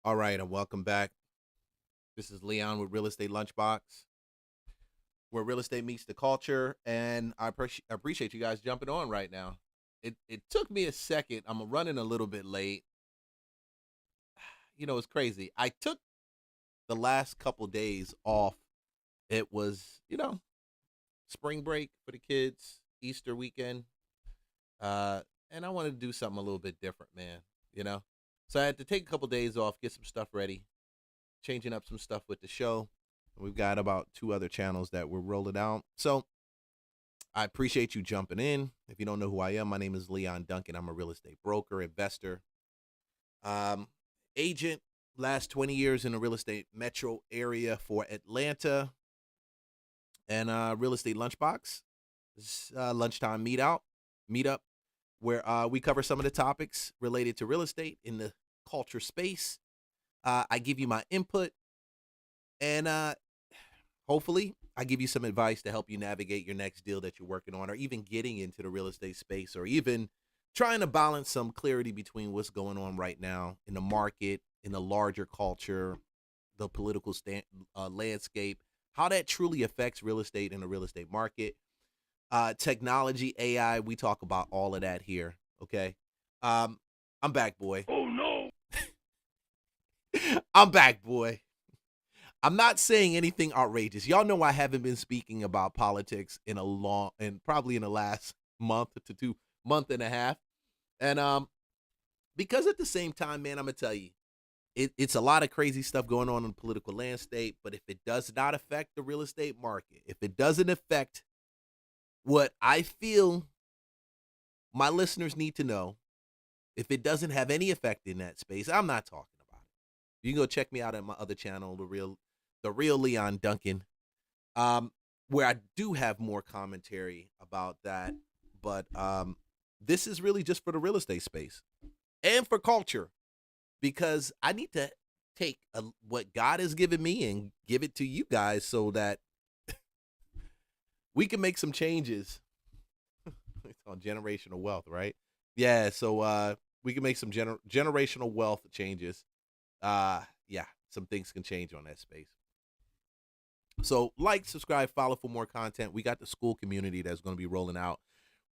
All right, and welcome back. This is Leon with Real Estate Lunchbox, where real estate meets the culture, and I appreciate you guys jumping on right now. It took me a second. I'm running a little bit late. It's crazy. I took the last couple days off. It was, spring break for the kids, Easter weekend, and I wanted to do something a little bit different, man. You know, so I had to take a couple days off, get some stuff ready, changing up some stuff with the show. We've got about two other channels that we're rolling out. So I appreciate you jumping in. If you don't know who I am, my name is Leon Duncan. I'm a real estate broker, investor, um, agent. Last 20 years in the real estate metro area for Atlanta, and real estate lunchbox. This is, lunchtime meetup, where we cover some of the topics related to real estate in the culture space. I give you my input, and hopefully, I give you some advice to help you navigate your next deal that you're working on, or even getting into the real estate space, or even trying to balance some clarity between what's going on right now in the market, in the larger culture, the political landscape, how that truly affects real estate and the real estate market, technology, AI. We talk about all of that here. Okay. I'm back, boy. Oh no! I'm back, boy. I'm not saying anything outrageous. Y'all know I haven't been speaking about politics in a long, and probably in the last month to month and a half. And because at the same time, man, I'm gonna tell you, it's a lot of crazy stuff going on in the political landscape. But if it does not affect the real estate market, if it doesn't affect what I feel my listeners need to know, if it doesn't have any effect in that space, I'm not talking about it. You can go check me out at my other channel, the real Leon Duncan, where I do have more commentary about that. But this is really just for the real estate space and for culture, because I need to take what God has given me and give it to you guys so that we can make some changes. It's on generational wealth, right? Yeah, so we can make some generational wealth changes. Yeah, some things can change on that space. So like, subscribe, follow for more content. We got the school community that's going to be rolling out,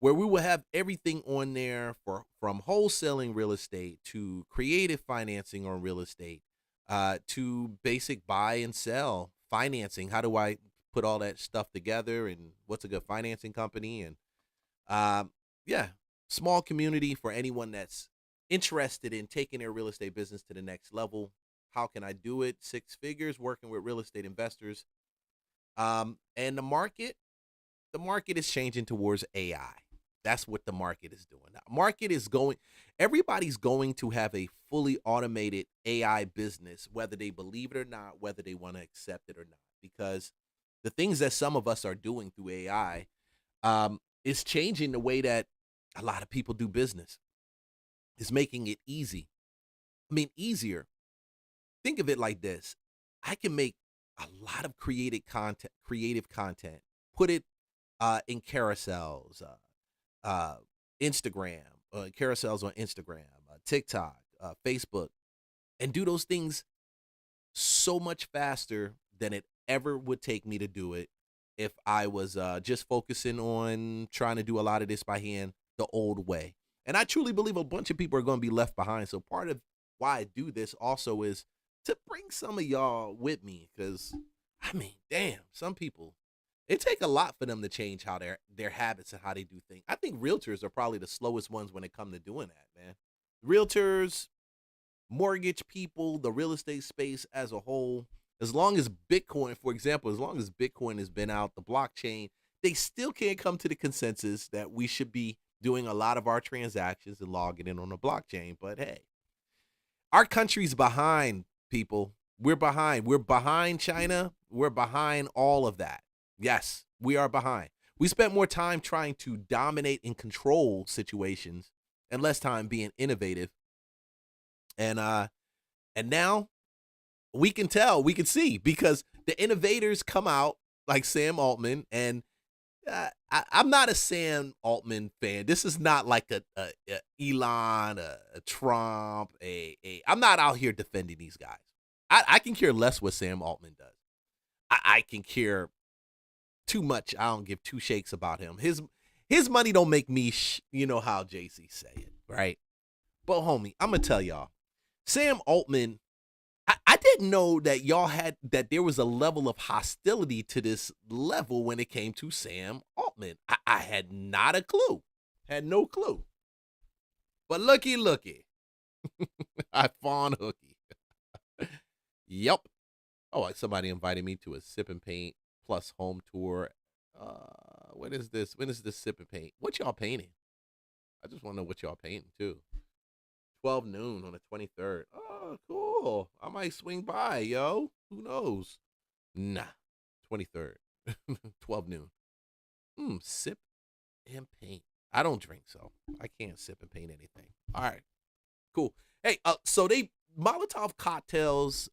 where we will have everything on there from wholesaling real estate to creative financing on real estate, to basic buy and sell financing. How do I put all that stuff together, and what's a good financing company? And yeah, small community for anyone that's interested in taking their real estate business to the next level. How can I do it? Six figures, working with real estate investors. And the market is changing towards AI. That's what the market is doing. The market is going, everybody's going to have a fully automated AI business, whether they believe it or not, whether they want to accept it or not, because the things that some of us are doing through AI, is changing the way that a lot of people do business. It's making it easy. I mean, easier. Think of it like this. I can make a lot of creative content, put it in carousels, uh, Instagram, carousels on Instagram, TikTok, Facebook, and do those things so much faster than it ever would take me to do it if I was just focusing on trying to do a lot of this by hand the old way. And I truly believe a bunch of people are going to be left behind. So part of why I do this also is to bring some of y'all with me, because I mean, damn, some people, it take a lot for them to change how their habits and how they do things. I think realtors are probably the slowest ones when it comes to doing that, man. Realtors, mortgage people, the real estate space as a whole. As long as Bitcoin, for example, as long as Bitcoin has been out, the blockchain, they still can't come to the consensus that we should be doing a lot of our transactions and logging in on the blockchain. But hey, our country's behind, people. We're behind. We're behind China. We're behind all of that. Yes, we are behind. We spent more time trying to dominate and control situations and less time being innovative. And now we can tell, we can see, because the innovators come out like Sam Altman, and I'm not a Sam Altman fan. This is not like a Elon, a Trump, I'm not out here defending these guys. I can care less what Sam Altman does. I can care too much. I don't give two shakes about him. His money don't make me, you know how Jay-Z say it, right? But homie, I'm gonna tell y'all, Sam Altman. I didn't know that y'all had that there was a level of hostility to this level when it came to Sam Altman. I had not a clue, had no clue. But looky, I fawn hooky. Yep. Oh, somebody invited me to a sip and paint plus home tour. When is this? When is this sip and paint? What y'all painting? I just want to know what y'all painting too. 12 noon on the 23rd. Oh, cool. I might swing by, yo. Who knows? Nah. 23rd. 12 noon. Sip and paint. I don't drink, so I can't sip and paint anything. All right. Cool. Hey, so they Molotov cocktails,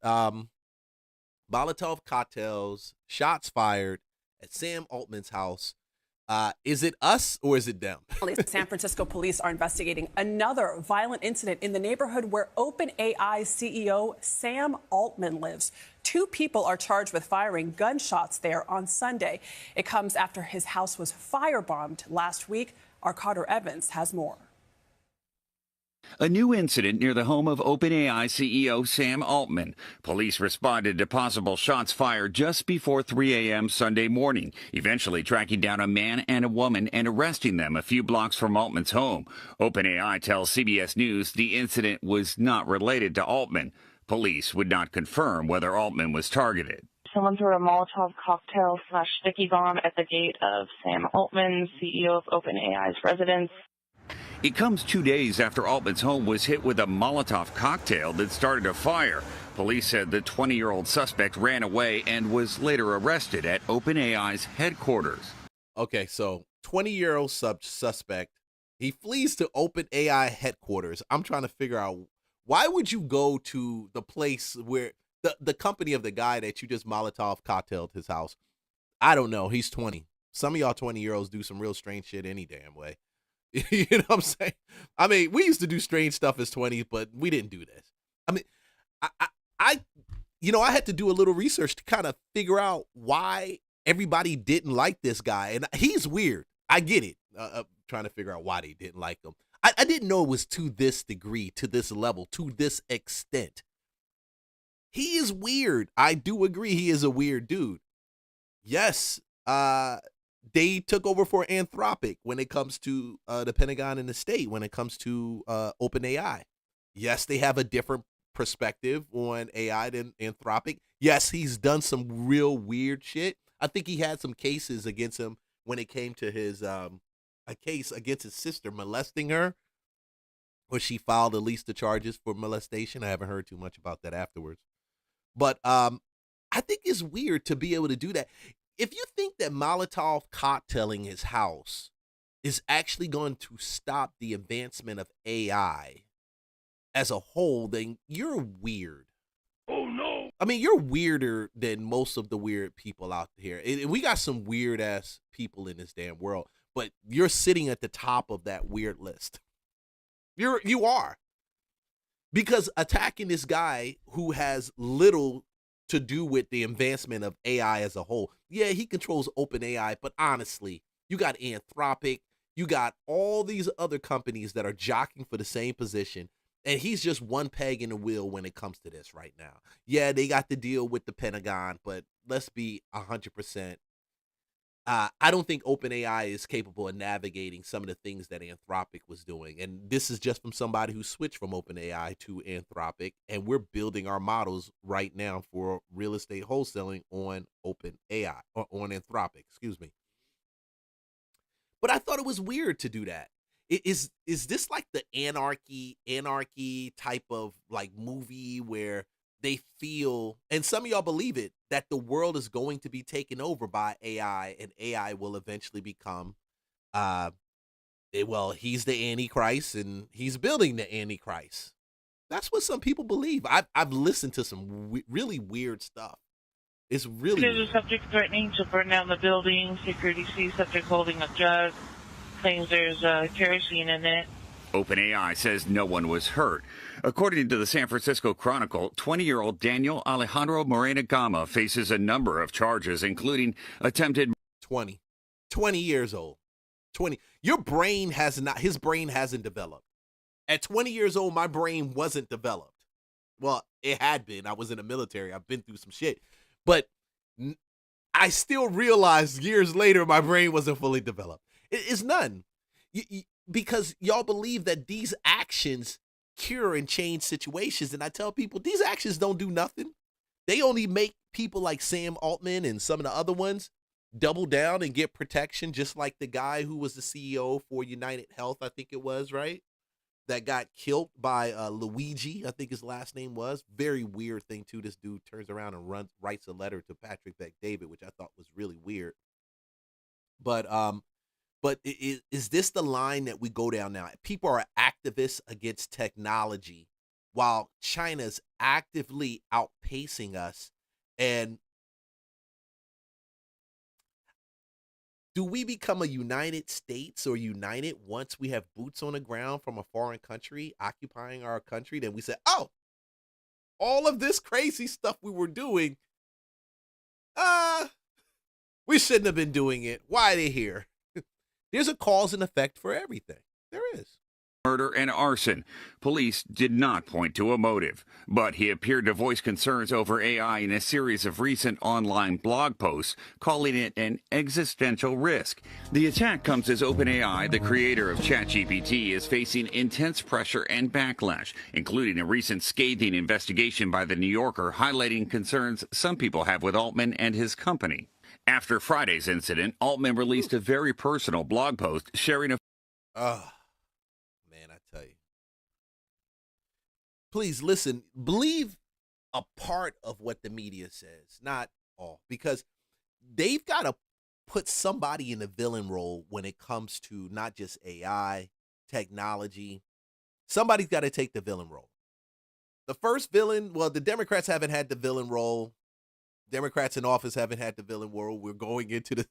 shots fired at Sam Altman's house. Is it us or is it them? San Francisco police are investigating another violent incident in the neighborhood where OpenAI CEO Sam Altman lives. 2 people are charged with firing gunshots there on Sunday. It comes after his house was firebombed last week. Our Carter Evans has more. A new incident near the home of OpenAI CEO Sam Altman. Police responded to possible shots fired just before 3 a.m. Sunday morning, eventually tracking down a man and a woman and arresting them a few blocks from Altman's home. OpenAI tells CBS News the incident was not related to Altman. Police would not confirm whether Altman was targeted. Someone threw a Molotov cocktail / sticky bomb at the gate of Sam Altman, CEO of OpenAI's residence. It comes 2 days after Altman's home was hit with a Molotov cocktail that started a fire. Police said the 20-year-old suspect ran away and was later arrested at OpenAI's headquarters. Okay, so 20-year-old suspect, he flees to OpenAI headquarters. I'm trying to figure out, why would you go to the place where the company of the guy that you just Molotov cocktailed his house? I don't know. He's 20. Some of y'all 20-year-olds do some real strange shit any damn way. You know what I'm saying? I mean, we used to do strange stuff as 20s, but we didn't do this. I mean, I had to do a little research to kind of figure out why everybody didn't like this guy. And he's weird. I get it. Trying to figure out why they didn't like him. I didn't know it was to this degree, to this level, to this extent. He is weird. I do agree he is a weird dude. Yes, they took over for Anthropic when it comes to the Pentagon and the state, when it comes to OpenAI. Yes, they have a different perspective on AI than Anthropic. Yes, he's done some real weird shit. I think he had some cases against him when it came to his a case against his sister molesting her, where she filed at least the charges for molestation. I haven't heard too much about that afterwards. But I think it's weird to be able to do that. If you think that Molotov cocktailing his house is actually going to stop the advancement of AI as a whole, then you're weird. Oh, no. I mean, you're weirder than most of the weird people out here. We got some weird-ass people in this damn world, but you're sitting at the top of that weird list. You are. Because attacking this guy who has little to do with the advancement of AI as a whole. Yeah, he controls OpenAI, but honestly, you got Anthropic, you got all these other companies that are jockeying for the same position, and he's just one peg in the wheel when it comes to this right now. Yeah, they got to deal with the Pentagon, but let's be 100%. I don't think OpenAI is capable of navigating some of the things that Anthropic was doing. And this is just from somebody who switched from OpenAI to Anthropic. And we're building our models right now for real estate wholesaling on OpenAI, or on Anthropic, excuse me. But I thought it was weird to do that. Is this like the anarchy type of like movie where they feel, and some of y'all believe it, that the world is going to be taken over by AI, and AI will eventually become, he's the Antichrist, and he's building the Antichrist. That's what some people believe. I've listened to some really weird stuff. It's really There's weird. a subject threatening to burn down the building. Security sees subject holding a jug. Claims there's kerosene in it. OpenAI says no one was hurt. According to the San Francisco Chronicle, 20-year-old Daniel Alejandro Moreno Gama faces a number of charges, including attempted 20 years old. 20. Your brain has not, his brain hasn't developed. At 20 years old, my brain wasn't developed. Well, it had been. I was in the military. I've been through some shit. But I still realized years later my brain wasn't fully developed. It's none. Because y'all believe that these actions cure and change situations. And I tell people these actions don't do nothing. They only make people like Sam Altman and some of the other ones double down and get protection, just like the guy who was the CEO for United Health, I think it was, right? That got killed by Luigi, I think his last name was. Very weird thing, too. This dude turns around and writes a letter to Patrick Bet-David, which I thought was really weird. But is this the line that we go down now? People are activists against technology while China's actively outpacing us. And do we become a United States or united once we have boots on the ground from a foreign country occupying our country? Then we say, oh, all of this crazy stuff we were doing, we shouldn't have been doing it. Why are they here? There's a cause and effect for everything. There is. murder and arson. Police did not point to a motive, but he appeared to voice concerns over AI in a series of recent online blog posts, calling it an existential risk. The attack comes as OpenAI, the creator of ChatGPT, is facing intense pressure and backlash, including a recent scathing investigation by The New Yorker highlighting concerns some people have with Altman and his company. After Friday's incident, Altman released a very personal blog post sharing a Man, I tell you. Please listen, believe a part of what the media says, not all, because they've got to put somebody in the villain role when it comes to not just AI, technology. Somebody's got to take the villain role. The first villain, well, the Democrats haven't had the villain role. Democrats in office haven't had the villain role. We're going into the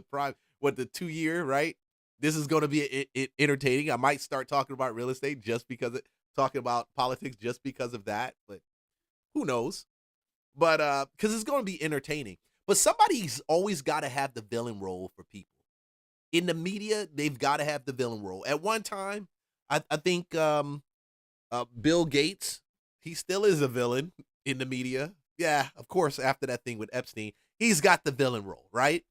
prime, the 2 year, right? This is going to be entertaining. I might start talking about real estate just because talking about politics just because of that, but who knows? But because it's going to be entertaining. But somebody's always got to have the villain role for people. In the media, they've got to have the villain role. At one time, I think Bill Gates, he still is a villain in the media. Yeah, of course, after that thing with Epstein, he's got the villain role, right?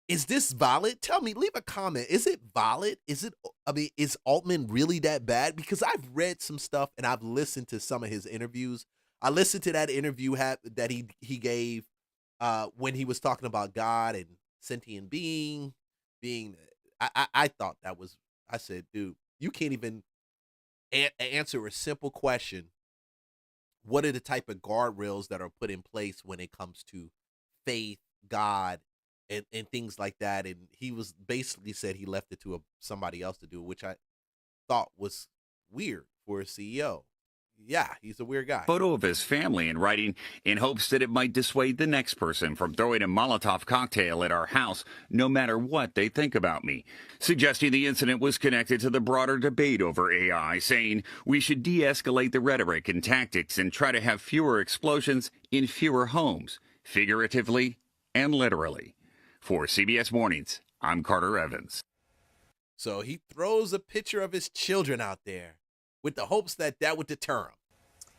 Is this valid? Tell me, leave a comment. Is it valid? Is Altman really that bad? Because I've read some stuff and I've listened to some of his interviews. I listened to that interview that he gave when he was talking about God and sentient being. I thought that was, I said, dude, you can't even answer a simple question. What are the type of guardrails that are put in place when it comes to faith, God, and things like that? And he was basically said he left it to somebody else to do, which I thought was weird for a CEO. Yeah, he's a weird guy. Photo of his family and writing, in hopes that it might dissuade the next person from throwing a Molotov cocktail at our house, no matter what they think about me, suggesting the incident was connected to the broader debate over AI, saying we should de-escalate the rhetoric and tactics and try to have fewer explosions in fewer homes, figuratively and literally. For CBS Mornings, I'm Carter Evans. So he throws a picture of his children out there with the hopes that would deter him,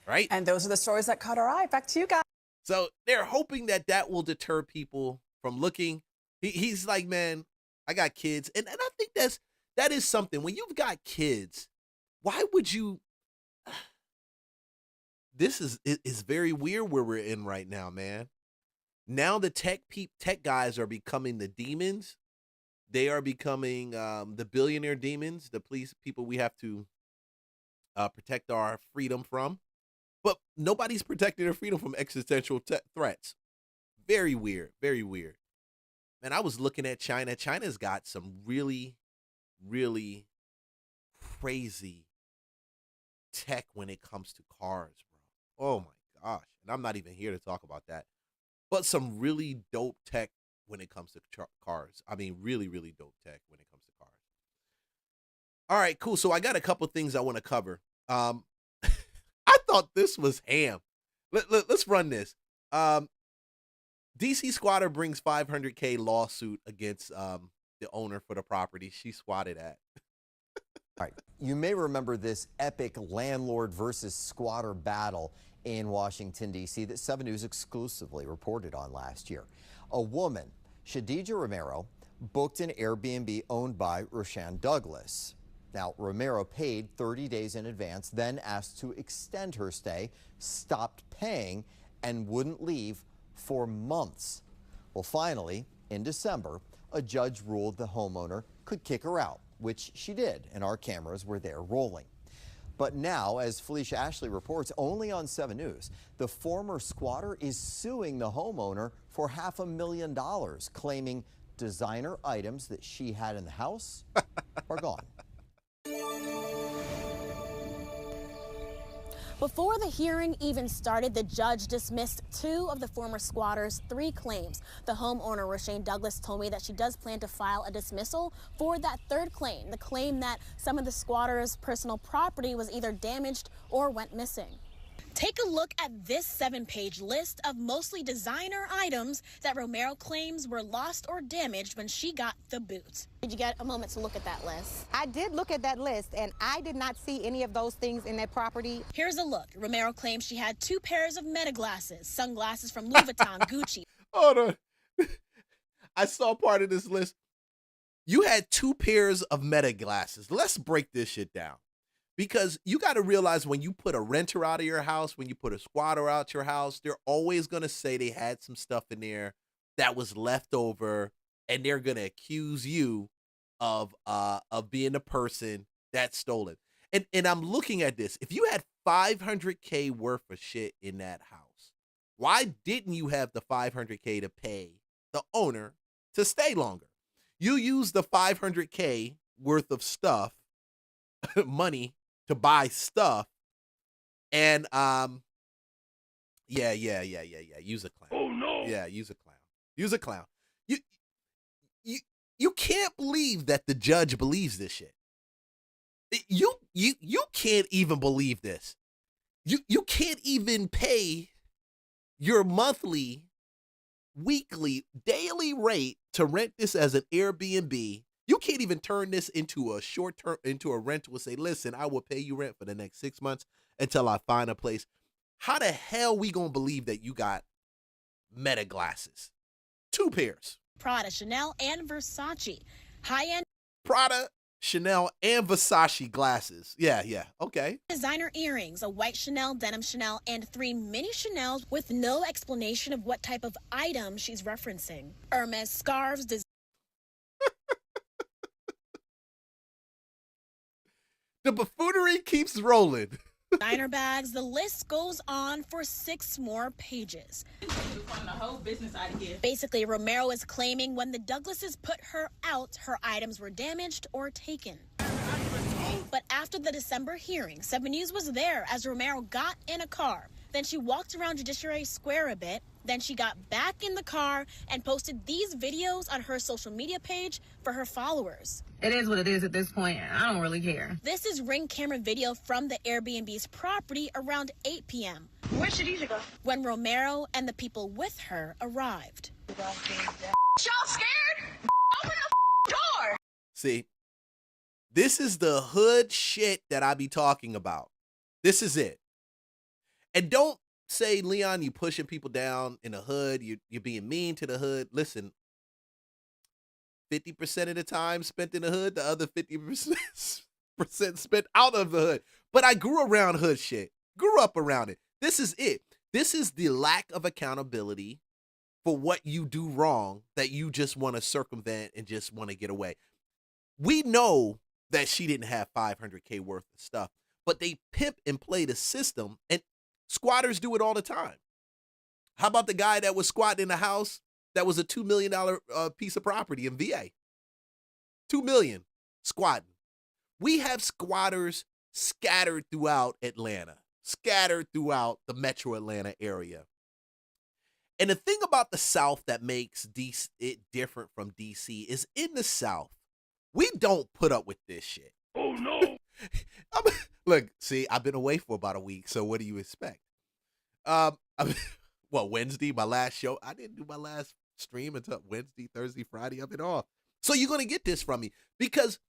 right? And those are the stories that caught our eye. Back to you guys. So they're hoping that will deter people from looking. He's like, man, I got kids. And I think that is something. When you've got kids, why would you? This is very weird where we're in right now, man. Now the tech guys are becoming the demons. They are becoming the billionaire demons, the police people we have to protect our freedom from. But nobody's protecting their freedom from existential threats. Very weird, very weird. Man, I was looking at China. China's got some really, really crazy tech when it comes to cars, bro. Oh, my gosh. And I'm not even here to talk about that. But some really dope tech when it comes to cars. I mean, really, really dope tech when it comes to cars. All right, cool. So I got a couple things I want to cover. I thought this was ham. Let's run this. DC squatter brings $500K lawsuit against the owner for the property she squatted at. Right. You may remember this epic landlord versus squatter battle in Washington, D.C. that 7 News exclusively reported on last year. A woman, Shadija Romero, booked an Airbnb owned by Roshan Douglas. Now, Romero paid 30 days in advance, then asked to extend her stay, stopped paying, and wouldn't leave for months. Well, finally, in December, a judge ruled the homeowner could kick her out, which she did, and our cameras were there rolling. But now, as Felicia Ashley reports only on 7 News, the former squatter is suing the homeowner for $500,000, claiming designer items that she had in the house are gone. Before the hearing even started, the judge dismissed 2 of the former squatters' 3 claims. The homeowner, Roshan Douglas, told me that she does plan to file a dismissal for that 3rd claim, the claim that some of the squatters' personal property was either damaged or went missing. Take a look at this 7-page list of mostly designer items that Romero claims were lost or damaged when she got the boot. Did you get a moment to look at that list? I did look at that list, and I did not see any of those things in that property. Here's a look. Romero claims she had 2 pairs of Meta glasses, sunglasses from Louis Vuitton, Gucci. Hold on. I saw part of this list. You had 2 pairs of Meta glasses. Let's break this shit down. Because you got to realize when you put a renter out of your house, when you put a squatter out your house, they're always going to say they had some stuff in there that was left over, and they're going to accuse you of being the person that stole it. And I'm looking at this. If you had $500K worth of shit in that house, why didn't you have the $500K to pay the owner to stay longer? You used the $500K worth of stuff, money, to buy stuff, and yeah. Use a clown. Oh no. Yeah, use a clown. Use a clown. You can't believe that the judge believes this shit. You can't even believe this. You can't even pay your monthly, weekly, daily rate to rent this as an Airbnb. You can't even turn this into a into a rental and say, listen, I will pay you rent for the next 6 months until I find a place. How the hell we gonna believe that you got Meta glasses? 2 pairs. Prada, Chanel, and Versace. High-end Prada, Chanel, and Versace glasses. Yeah, okay. designer earrings, a white Chanel, denim Chanel, and 3 mini Chanels with no explanation of what type of item she's referencing. Hermes scarves, The buffoonery keeps rolling. designer bags, the list goes on for 6 more pages. Basically, Romero is claiming when the Douglases put her out, her items were damaged or taken. But after the December hearing, 7 News was there as Romero got in a car. Then she walked around Judiciary Square a bit. Then she got back in the car and posted these videos on her social media page for her followers. It is what it is at this point. I don't really care. This is Ring camera video from the Airbnb's property around 8 p.m. Where should Isha go? when Romero and the people with her arrived. Y'all scared? Open the door. See, this is the hood shit that I be talking about. This is it. And don't say, Leon, you pushing people down in the hood. You're being mean to the hood. Listen, 50% of the time spent in the hood, the other 50% spent out of the hood. But I grew around hood shit. Grew up around it. This is it. This is the lack of accountability for what you do wrong that you just want to circumvent and just want to get away. We know that she didn't have $500K worth of stuff, but they pimp and play the system, and squatters do it all the time. How about the guy that was squatting in a house that was a $2 million piece of property in VA? $2 million squatting. We have squatters scattered throughout Atlanta. scattered throughout the metro Atlanta area. And the thing about the South that makes DC, it different from DC is in the South, we don't put up with this shit. Oh no. Look, see, I've been away for about a week, so what do you expect? Well, Wednesday, my last show, I didn't do my last stream until Wednesday, Thursday, Friday. I've been off. So you're going to get this from me because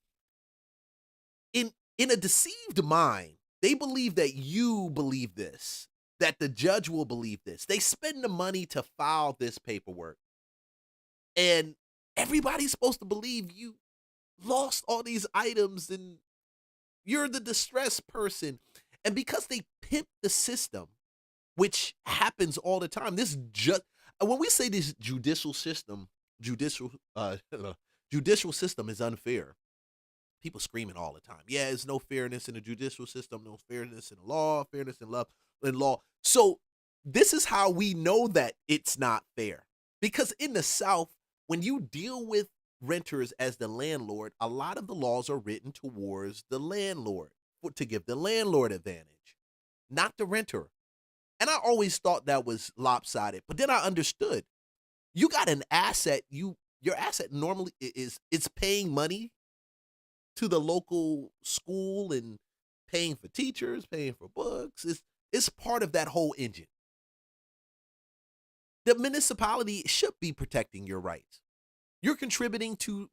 in a deceived mind, they believe that you believe this, that the judge will believe this. They spend the money to file this paperwork. And everybody's supposed to believe you lost all these items and you're the distressed person. And because they pimp the system, which happens all the time, when we say this judicial system is unfair, people screaming all the time. Yeah, there's no fairness in the judicial system, no fairness in the law, fairness in law. So this is how we know that it's not fair. Because in the South, when you deal with renters as the landlord, a lot of the laws are written towards the landlord to give the landlord advantage, not the renter. And I always thought that was lopsided, but then I understood. You got an asset, your asset normally it's paying money to the local school and paying for teachers, paying for books. It's part of that whole engine. The municipality should be protecting your rights. You're contributing to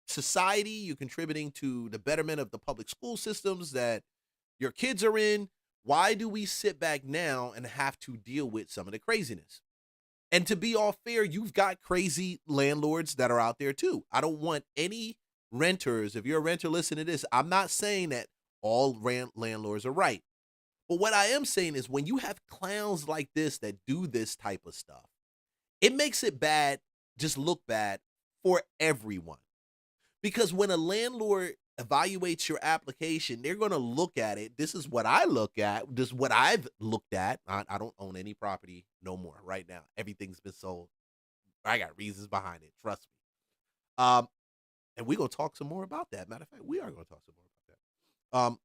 society, you're contributing to the betterment of the public school systems that your kids are in. Why do we sit back now and have to deal with some of the craziness? And to be all fair, you've got crazy landlords that are out there too. I don't want any renters, if you're a renter, listen to this. I'm not saying that all landlords are right. But what I am saying is when you have clowns like this that do this type of stuff, it makes it bad, just look bad for everyone. Because when a landlord evaluates your application, they're going to look at it. This is what I look at. This is what I've looked at. I don't own any property no more right now. Everything's been sold. I got reasons behind it. Trust me. And we're going to talk some more about that. Matter of fact, we are going to talk some more about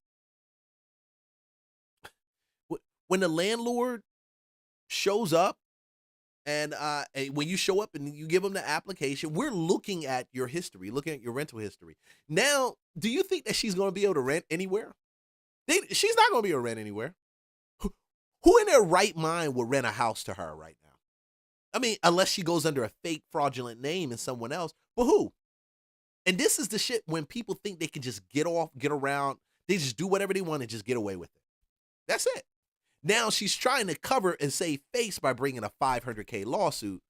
that. When the landlord shows up, and when you show up and you give them the application, we're looking at your history, looking at your rental history. Now, do you think that she's going to be able to rent anywhere? She's not going to be able to rent anywhere. Who in their right mind would rent a house to her right now? I mean, unless she goes under a fake fraudulent name and someone else. But who? And this is the shit when people think they can just get around. They just do whatever they want and just get away with it. That's it. Now she's trying to cover and save face by bringing a $500K lawsuit.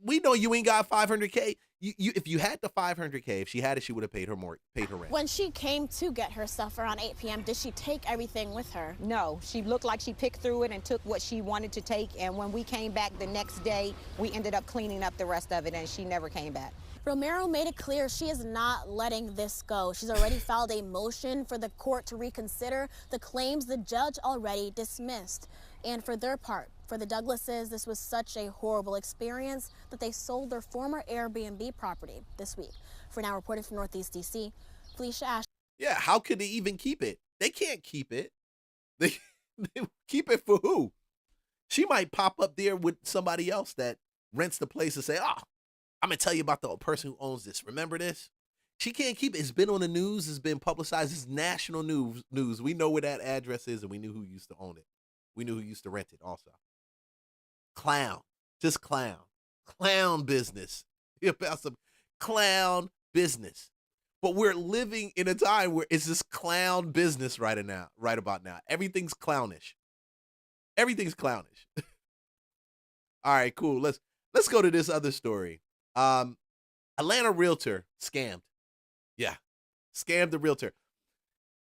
We know you ain't got $500K. If you had the $500K, if she had it, she would have paid her rent. When she came to get her stuff around 8 p.m., did she take everything with her? No, she looked like she picked through it and took what she wanted to take. And when we came back the next day, we ended up cleaning up the rest of it, and she never came back. Romero made it clear she is not letting this go. She's already filed a motion for the court to reconsider the claims the judge already dismissed. And for their part, for the Douglases, this was such a horrible experience that they sold their former Airbnb property this week. For now, reporting from Northeast DC, Felicia Ash. Yeah, how could they even keep it? They can't keep it. They keep it for who? She might pop up there with somebody else that rents the place and say, I'm going to tell you about the person who owns this. Remember this? She can't keep it. It's been on the news. It's been publicized. It's national news. We know where that address is, and we knew who used to own it. We knew who used to rent it also. Clown. Just clown. Clown business. About some clown business. But we're living in a time where it's just clown business right about now. Everything's clownish. Everything's clownish. All right, cool. Let's go to this other story. Atlanta Realtor scammed. Yeah, scammed the Realtor.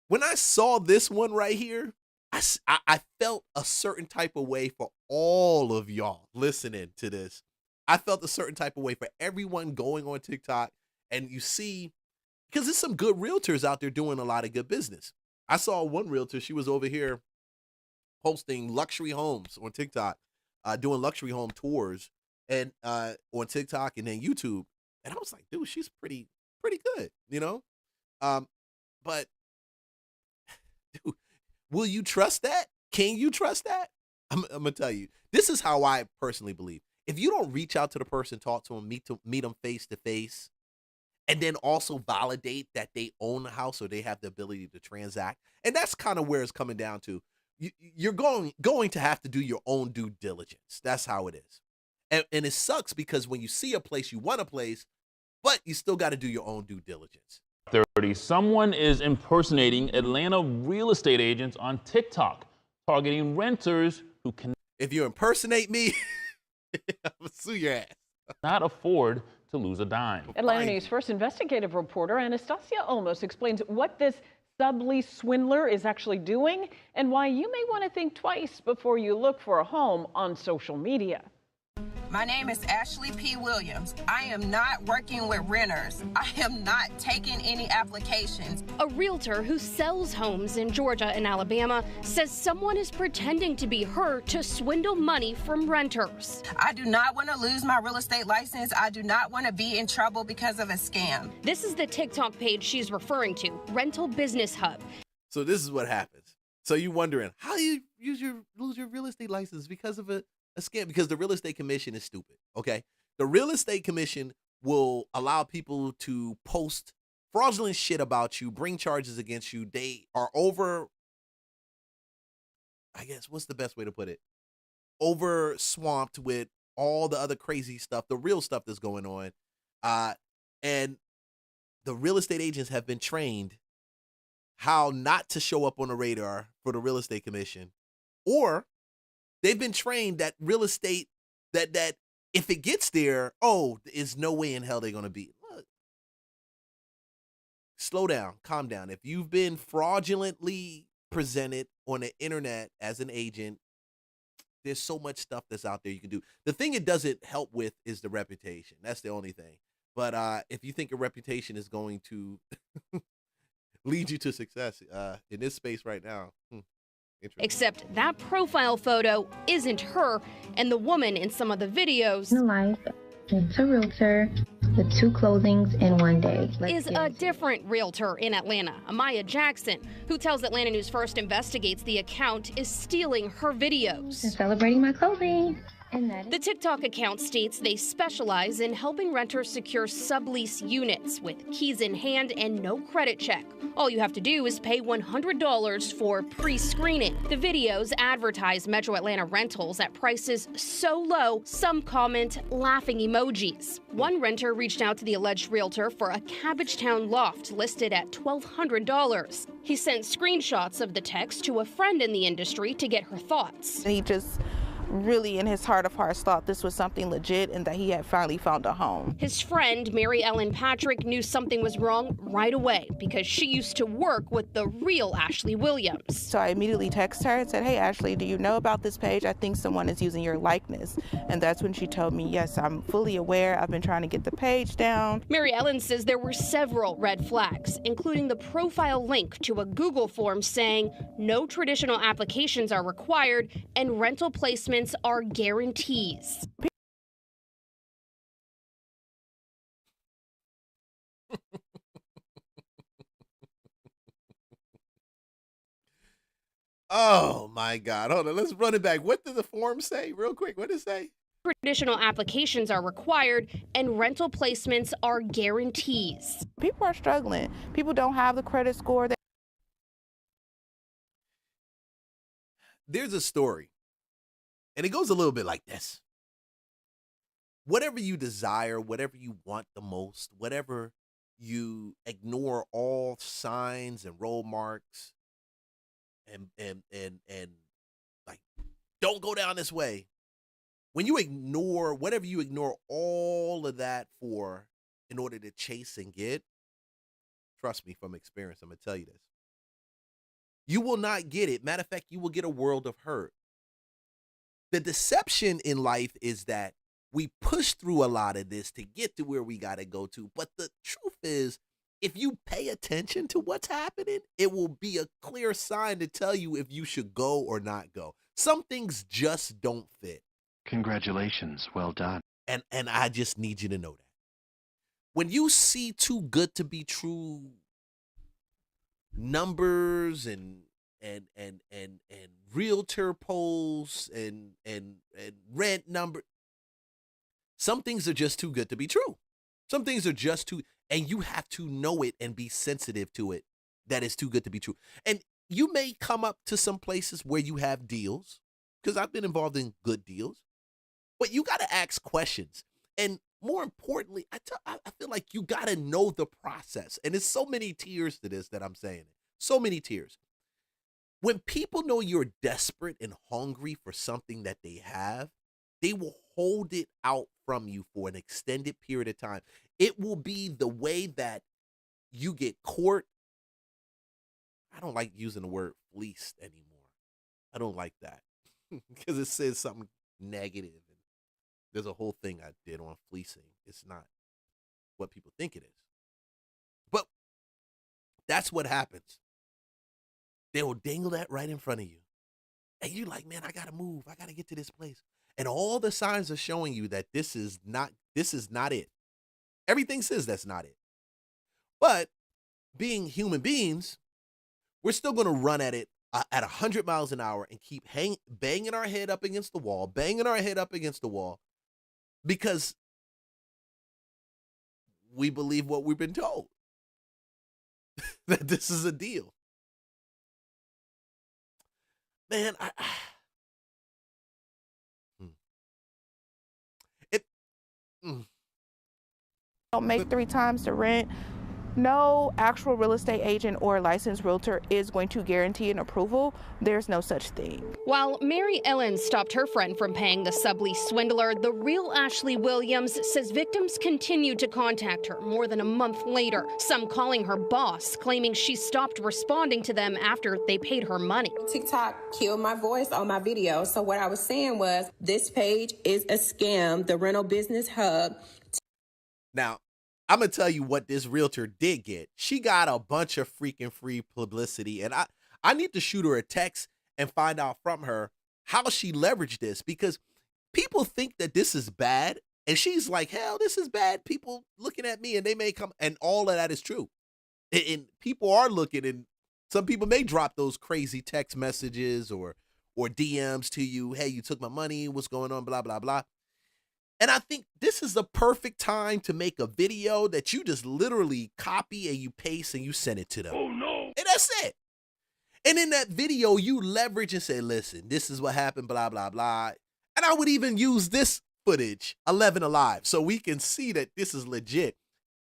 When I saw this one right here, I felt a certain type of way for all of y'all listening to this. I felt a certain type of way for everyone going on TikTok. And you see, because there's some good realtors out there doing a lot of good business. I saw one realtor, she was over here posting luxury homes on TikTok, doing luxury home tours and on TikTok and then YouTube. And I was like, dude, she's pretty good, you know? But dude, will you trust that? Can you trust that? I'm gonna tell you. This is how I personally believe. If you don't reach out to the person, talk to them, meet them face to face, and then also validate that they own the house or they have the ability to transact, and that's kind of where it's coming down to. You're going to have to do your own due diligence. That's how it is, and it sucks because when you see a place, you want a place, but you still got to do your own due diligence. 30. Someone is impersonating Atlanta real estate agents on TikTok, targeting renters who If you impersonate me, I'm gonna sue your ass. cannot afford to lose a dime. Atlanta News first investigative reporter Anastasia Olmos explains what this sublease swindler is actually doing and why you may want to think twice before you look for a home on social media. My name is Ashley P. Williams. I am not working with renters. I am not taking any applications. A realtor who sells homes in Georgia and Alabama says someone is pretending to be her to swindle money from renters. I do not want to lose my real estate license. I do not want to be in trouble because of a scam. This is the TikTok page she's referring to, Rental Business Hub. So this is what happens. So you wondering how you lose your real estate license because of a scam? Because the real estate commission is stupid. Okay, the real estate commission will allow people to post fraudulent shit about you, bring charges against you. They are over, I guess, what's the best way to put it? Over swamped with all the other crazy stuff, the real stuff that's going on. And the real estate agents have been trained how not to show up on the radar for the real estate commission, or they've been trained that real estate, that if it gets there, there's no way in hell they're going to be. Look, slow down, calm down. If you've been fraudulently presented on the internet as an agent, there's so much stuff that's out there you can do. The thing it doesn't help with is the reputation. That's the only thing. But if you think a reputation is going to lead you to success in this space right now, Except that profile photo isn't her, and the woman in some of the videos life, it's a realtor with 2 closings in 1 day. is a different realtor in Atlanta, Amaya Jackson, who tells Atlanta News First investigates the account is stealing her videos. And celebrating my closing. The TikTok account states they specialize in helping renters secure sublease units with keys in hand and no credit check. All you have to do is pay $100 for pre-screening. The videos advertise Metro Atlanta rentals at prices so low, some comment laughing emojis. One renter reached out to the alleged realtor for a Cabbagetown loft listed at $1,200. He sent screenshots of the text to a friend in the industry to get her thoughts. He just really in his heart of hearts thought this was something legit and that he had finally found a home. His friend, Mary Ellen Patrick, knew something was wrong right away because she used to work with the real Ashley Williams. So I immediately texted her and said, "Hey, Ashley, do you know about this page? I think someone is using your likeness." And that's when she told me, "Yes, I'm fully aware. I've been trying to get the page down." Mary Ellen says there were several red flags, including the profile link to a Google form saying no traditional applications are required and rental placements are guarantees. Oh my God. Hold on. Let's run it back. What did the form say real quick? What did it say? Traditional applications are required and rental placements are guarantees. People are struggling. People don't have the credit score. There's a story, and it goes a little bit like this. Whatever you desire, whatever you want the most, whatever you ignore all signs and roll marks and like, don't go down this way. When you ignore, whatever you ignore all of that for in order to chase and get, trust me from experience, I'm going to tell you this. You will not get it. Matter of fact, you will get a world of hurt. The deception in life is that we push through a lot of this to get to where we got to go to. But the truth is, if you pay attention to what's happening, it will be a clear sign to tell you if you should go or not go. Some things just don't fit. Congratulations. Well done. And I just need you to know that. When you see too good to be true numbers and and realtor polls and rent number. Some things are just too good to be true. Some things are just too, and you have to know it and be sensitive to it, that it's too good to be true. And you may come up to some places where you have deals, because I've been involved in good deals, but you got to ask questions. And more importantly, I feel like you got to know the process. And there's so many tiers to this that I'm saying it. So many tiers. When people know you're desperate and hungry for something that they have, they will hold it out from you for an extended period of time. It will be the way that you get court. I don't like using the word fleeced anymore. I don't like that because it says something negative. And there's a whole thing I did on fleecing. It's not what people think it is. But that's what happens. They will dangle that right in front of you. And you're like, man, I got to move. I got to get to this place. And all the signs are showing you that this is not it. Everything says that's not it. But being human beings, we're still going to run at it at 100 miles an hour and keep banging our head up against the wall, because we believe what we've been told, that this is a deal. Man, Don't make 3 times the rent. No actual real estate agent or licensed realtor is going to guarantee an approval. There's no such thing. While Mary Ellen stopped her friend from paying the sublease swindler, the real Ashley Williams says victims continued to contact her more than a month later, some calling her boss, claiming she stopped responding to them after they paid her money. TikTok killed my voice on my video. So what I was saying was, this page is a scam, the rental business hub. Now, I'm going to tell you what this realtor did get. She got a bunch of freaking free publicity, and I need to shoot her a text and find out from her how she leveraged this, because people think that this is bad, and she's like, hell, this is bad. People looking at me, and they may come, and all of that is true. And people are looking, and some people may drop those crazy text messages or DMs to you. Hey, you took my money. What's going on? Blah, blah, blah. And I think this is the perfect time to make a video that you just literally copy and you paste and you send it to them. Oh, no. And that's it. And in that video, you leverage and say, listen, this is what happened, blah, blah, blah. And I would even use this footage, 11 Alive, so we can see that this is legit.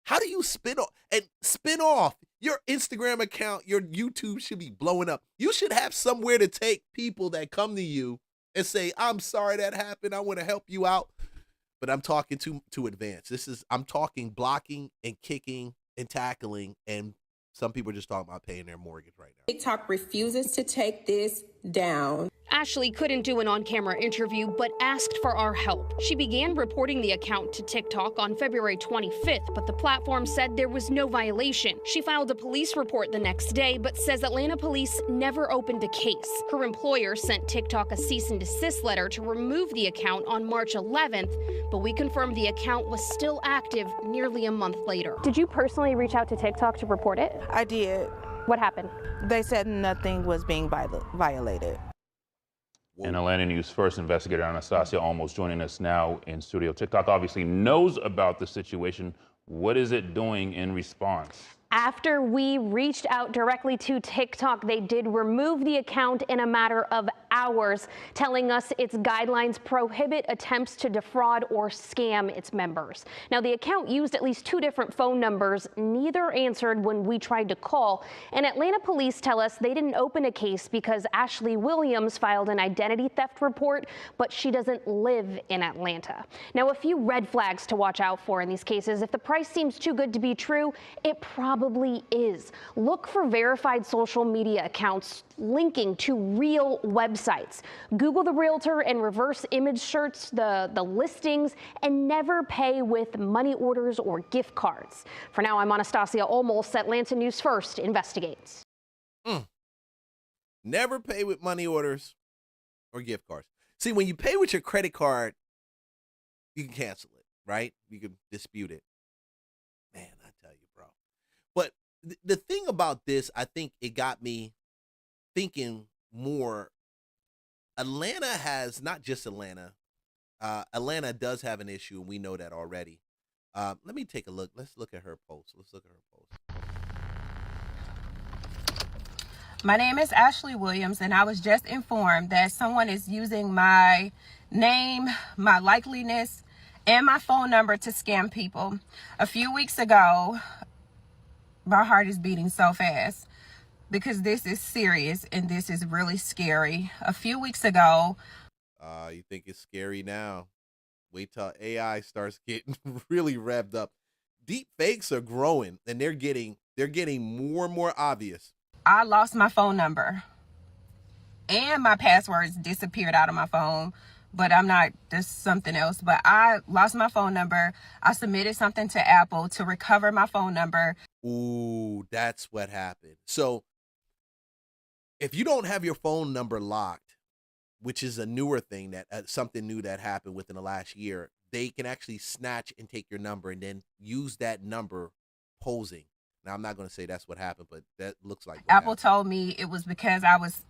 How do you spin off your Instagram account? Your YouTube should be blowing up. You should have somewhere to take people that come to you and say, I'm sorry that happened. I want to help you out. But I'm talking too advanced. I'm talking blocking and kicking and tackling, and some people are just talking about paying their mortgage right now. TikTok refuses to take this down. Ashley couldn't do an on-camera interview, but asked for our help. She began reporting the account to TikTok on February 25th, but the platform said there was no violation. She filed a police report the next day, but says Atlanta police never opened a case. Her employer sent TikTok a cease and desist letter to remove the account on March 11th, but we confirmed the account was still active nearly a month later. Did you personally reach out to TikTok to report it? I did. What happened? They said nothing was being violated. And Atlanta News First investigator Anastasia almost joining us now in studio. TikTok obviously knows about the situation. What is it doing in response? After we reached out directly to TikTok, they did remove the account in a matter of hours, telling us its guidelines prohibit attempts to defraud or scam its members. Now, the account used at least 2 different phone numbers. Neither answered when we tried to call. And Atlanta police tell us they didn't open a case because Ashley Williams filed an identity theft report, but she doesn't live in Atlanta. Now, a few red flags to watch out for in these cases. If the price seems too good to be true, it probably is. Look for verified social media accounts linking to real websites. Google the realtor and reverse image search the listings, and never pay with money orders or gift cards. For now, I'm Anastasia Olmos. Atlanta News First investigates. Never pay with money orders or gift cards. See, when you pay with your credit card, you can cancel it, right? You can dispute it. Man, I tell you, bro. But the thing about this, I think it got me thinking more. Atlanta has, not just Atlanta. Atlanta does have an issue, and we know that already. Let me take a look. Let's look at her post. My name is Ashley Williams, and I was just informed that someone is using my name, my likeliness, and my phone number to scam people. A few weeks ago, my heart is beating so fast because this is serious and this is really scary. A few weeks ago, you think it's scary now? Wait till AI starts getting really revved up. Deep fakes are growing, and they're getting more and more obvious. I lost my phone number and my passwords disappeared out of my phone, but there's something else. But I lost my phone number. I submitted something to Apple to recover my phone number. Ooh, that's what happened. So if you don't have your phone number locked, which is a newer thing, that something new that happened within the last year, they can actually snatch and take your number and then use that number posing. Now, I'm not going to say that's what happened, but that looks like what Apple happened. told me it was because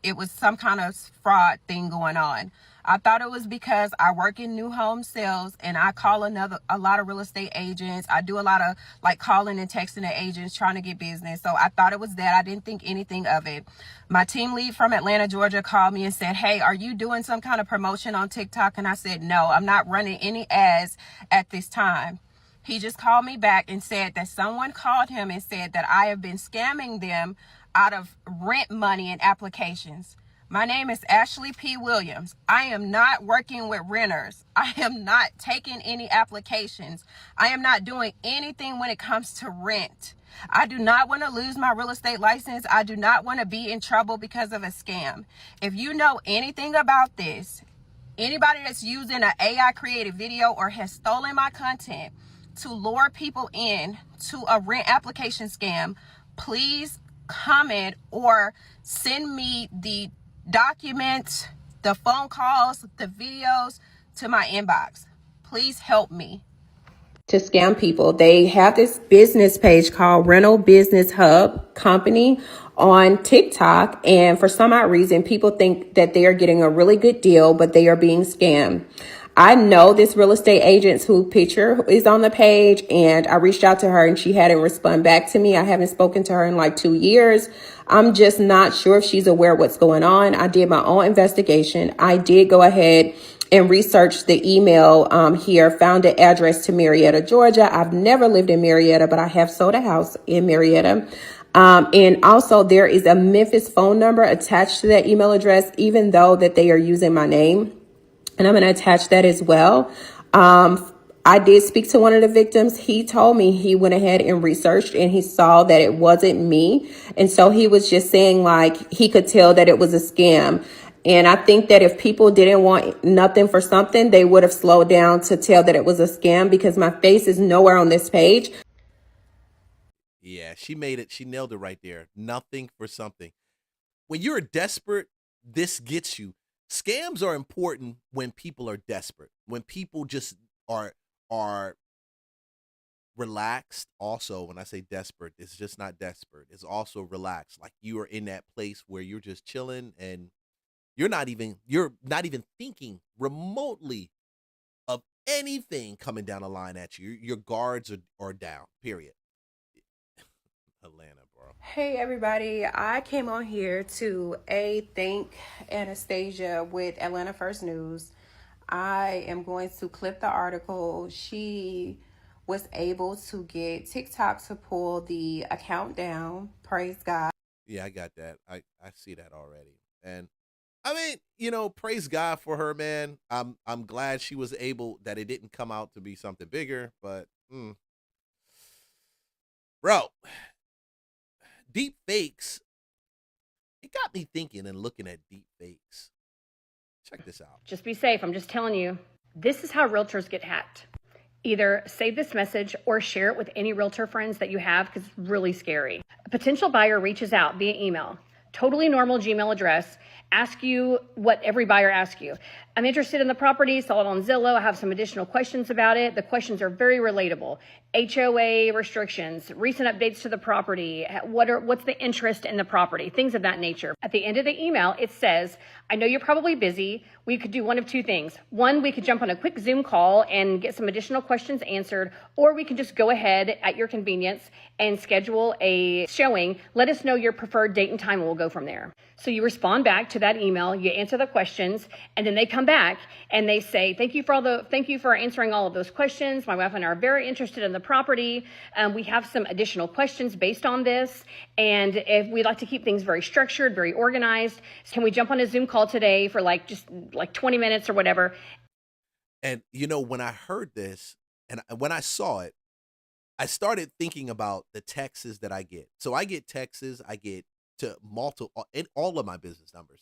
it was some kind of fraud thing going on. I thought it was because I work in new home sales and I call a lot of real estate agents. I do a lot of like calling and texting the agents trying to get business. So I thought it was that. I didn't think anything of it. My team lead from Atlanta, Georgia called me and said, "Hey, are you doing some kind of promotion on TikTok?" And I said, "No, I'm not running any ads at this time." He just called me back and said that someone called him and said that I have been scamming them out of rent money and applications. My name is Ashley P. Williams. I am not working with renters. I am not taking any applications. I am not doing anything when it comes to rent. I do not want to lose my real estate license. I do not want to be in trouble because of a scam. If you know anything about this, anybody that's using an AI created video or has stolen my content to lure people in to a rent application scam, please comment or send me the documents, the phone calls, the videos to my inbox. Please help me. To scam people, they have this business page called Rental Business Hub Company on TikTok, and for some odd reason, people think that they are getting a really good deal, but they are being scammed. I know this real estate agent whose picture is on the page, and I reached out to her and she hadn't responded back to me. I haven't spoken to her in like 2 years. I'm just not sure if she's aware of what's going on. I did my own investigation. I did go ahead and research the email here, found the address to Marietta, Georgia. I've never lived in Marietta, but I have sold a house in Marietta. And also there is a Memphis phone number attached to that email address, even though that they are using my name. And I'm going to attach that as well. I did speak to one of the victims. He told me he went ahead and researched and he saw that it wasn't me. And so he was just saying like he could tell that it was a scam. And I think that if people didn't want nothing for something, they would have slowed down to tell that it was a scam, because my face is nowhere on this page. Yeah, she made it. She nailed it right there. Nothing for something. When you're desperate, this gets you. Scams are important when people are desperate. When people just are relaxed. Also, when I say desperate, it's just not desperate. It's also relaxed. Like you are in that place where you're just chilling and you're not even thinking remotely of anything coming down the line at you. Your guards are down. Period. Atlanta, bro. Hey everybody, I came on here to thank Anastasia with Atlanta First News. I am going to clip the article. She was able to get TikTok to pull the account down. Praise God. Yeah, I got that. I see that already. And I mean, praise God for her, man. I'm glad she was able, that it didn't come out to be something bigger, but bro, deep fakes. It got me thinking and looking at deep fakes. Check this out. Just be safe. I'm just telling you. This is how realtors get hacked. Either save this message or share it with any realtor friends that you have, because it's really scary. A potential buyer reaches out via email, totally normal Gmail address, ask you what every buyer asks you. I'm interested in the property, saw it on Zillow. I have some additional questions about it. The questions are very relatable. HOA restrictions, recent updates to the property, what's the interest in the property, things of that nature. At the end of the email, it says, I know you're probably busy. We could do one of two things. One, we could jump on a quick Zoom call and get some additional questions answered, or we can just go ahead at your convenience and schedule a showing. Let us know your preferred date and time and we'll go from there. So you respond back to that email, you answer the questions, and then they come back and they say, thank you for answering all of those questions. My wife and I are very interested in the property. We have some additional questions based on this. And if we'd like to keep things very structured, very organized, can we jump on a Zoom call today for just 20 minutes or whatever? And when I heard this and when I saw it, I started thinking about the texts that I get. So I get texts, I get to multiple in all of my business numbers.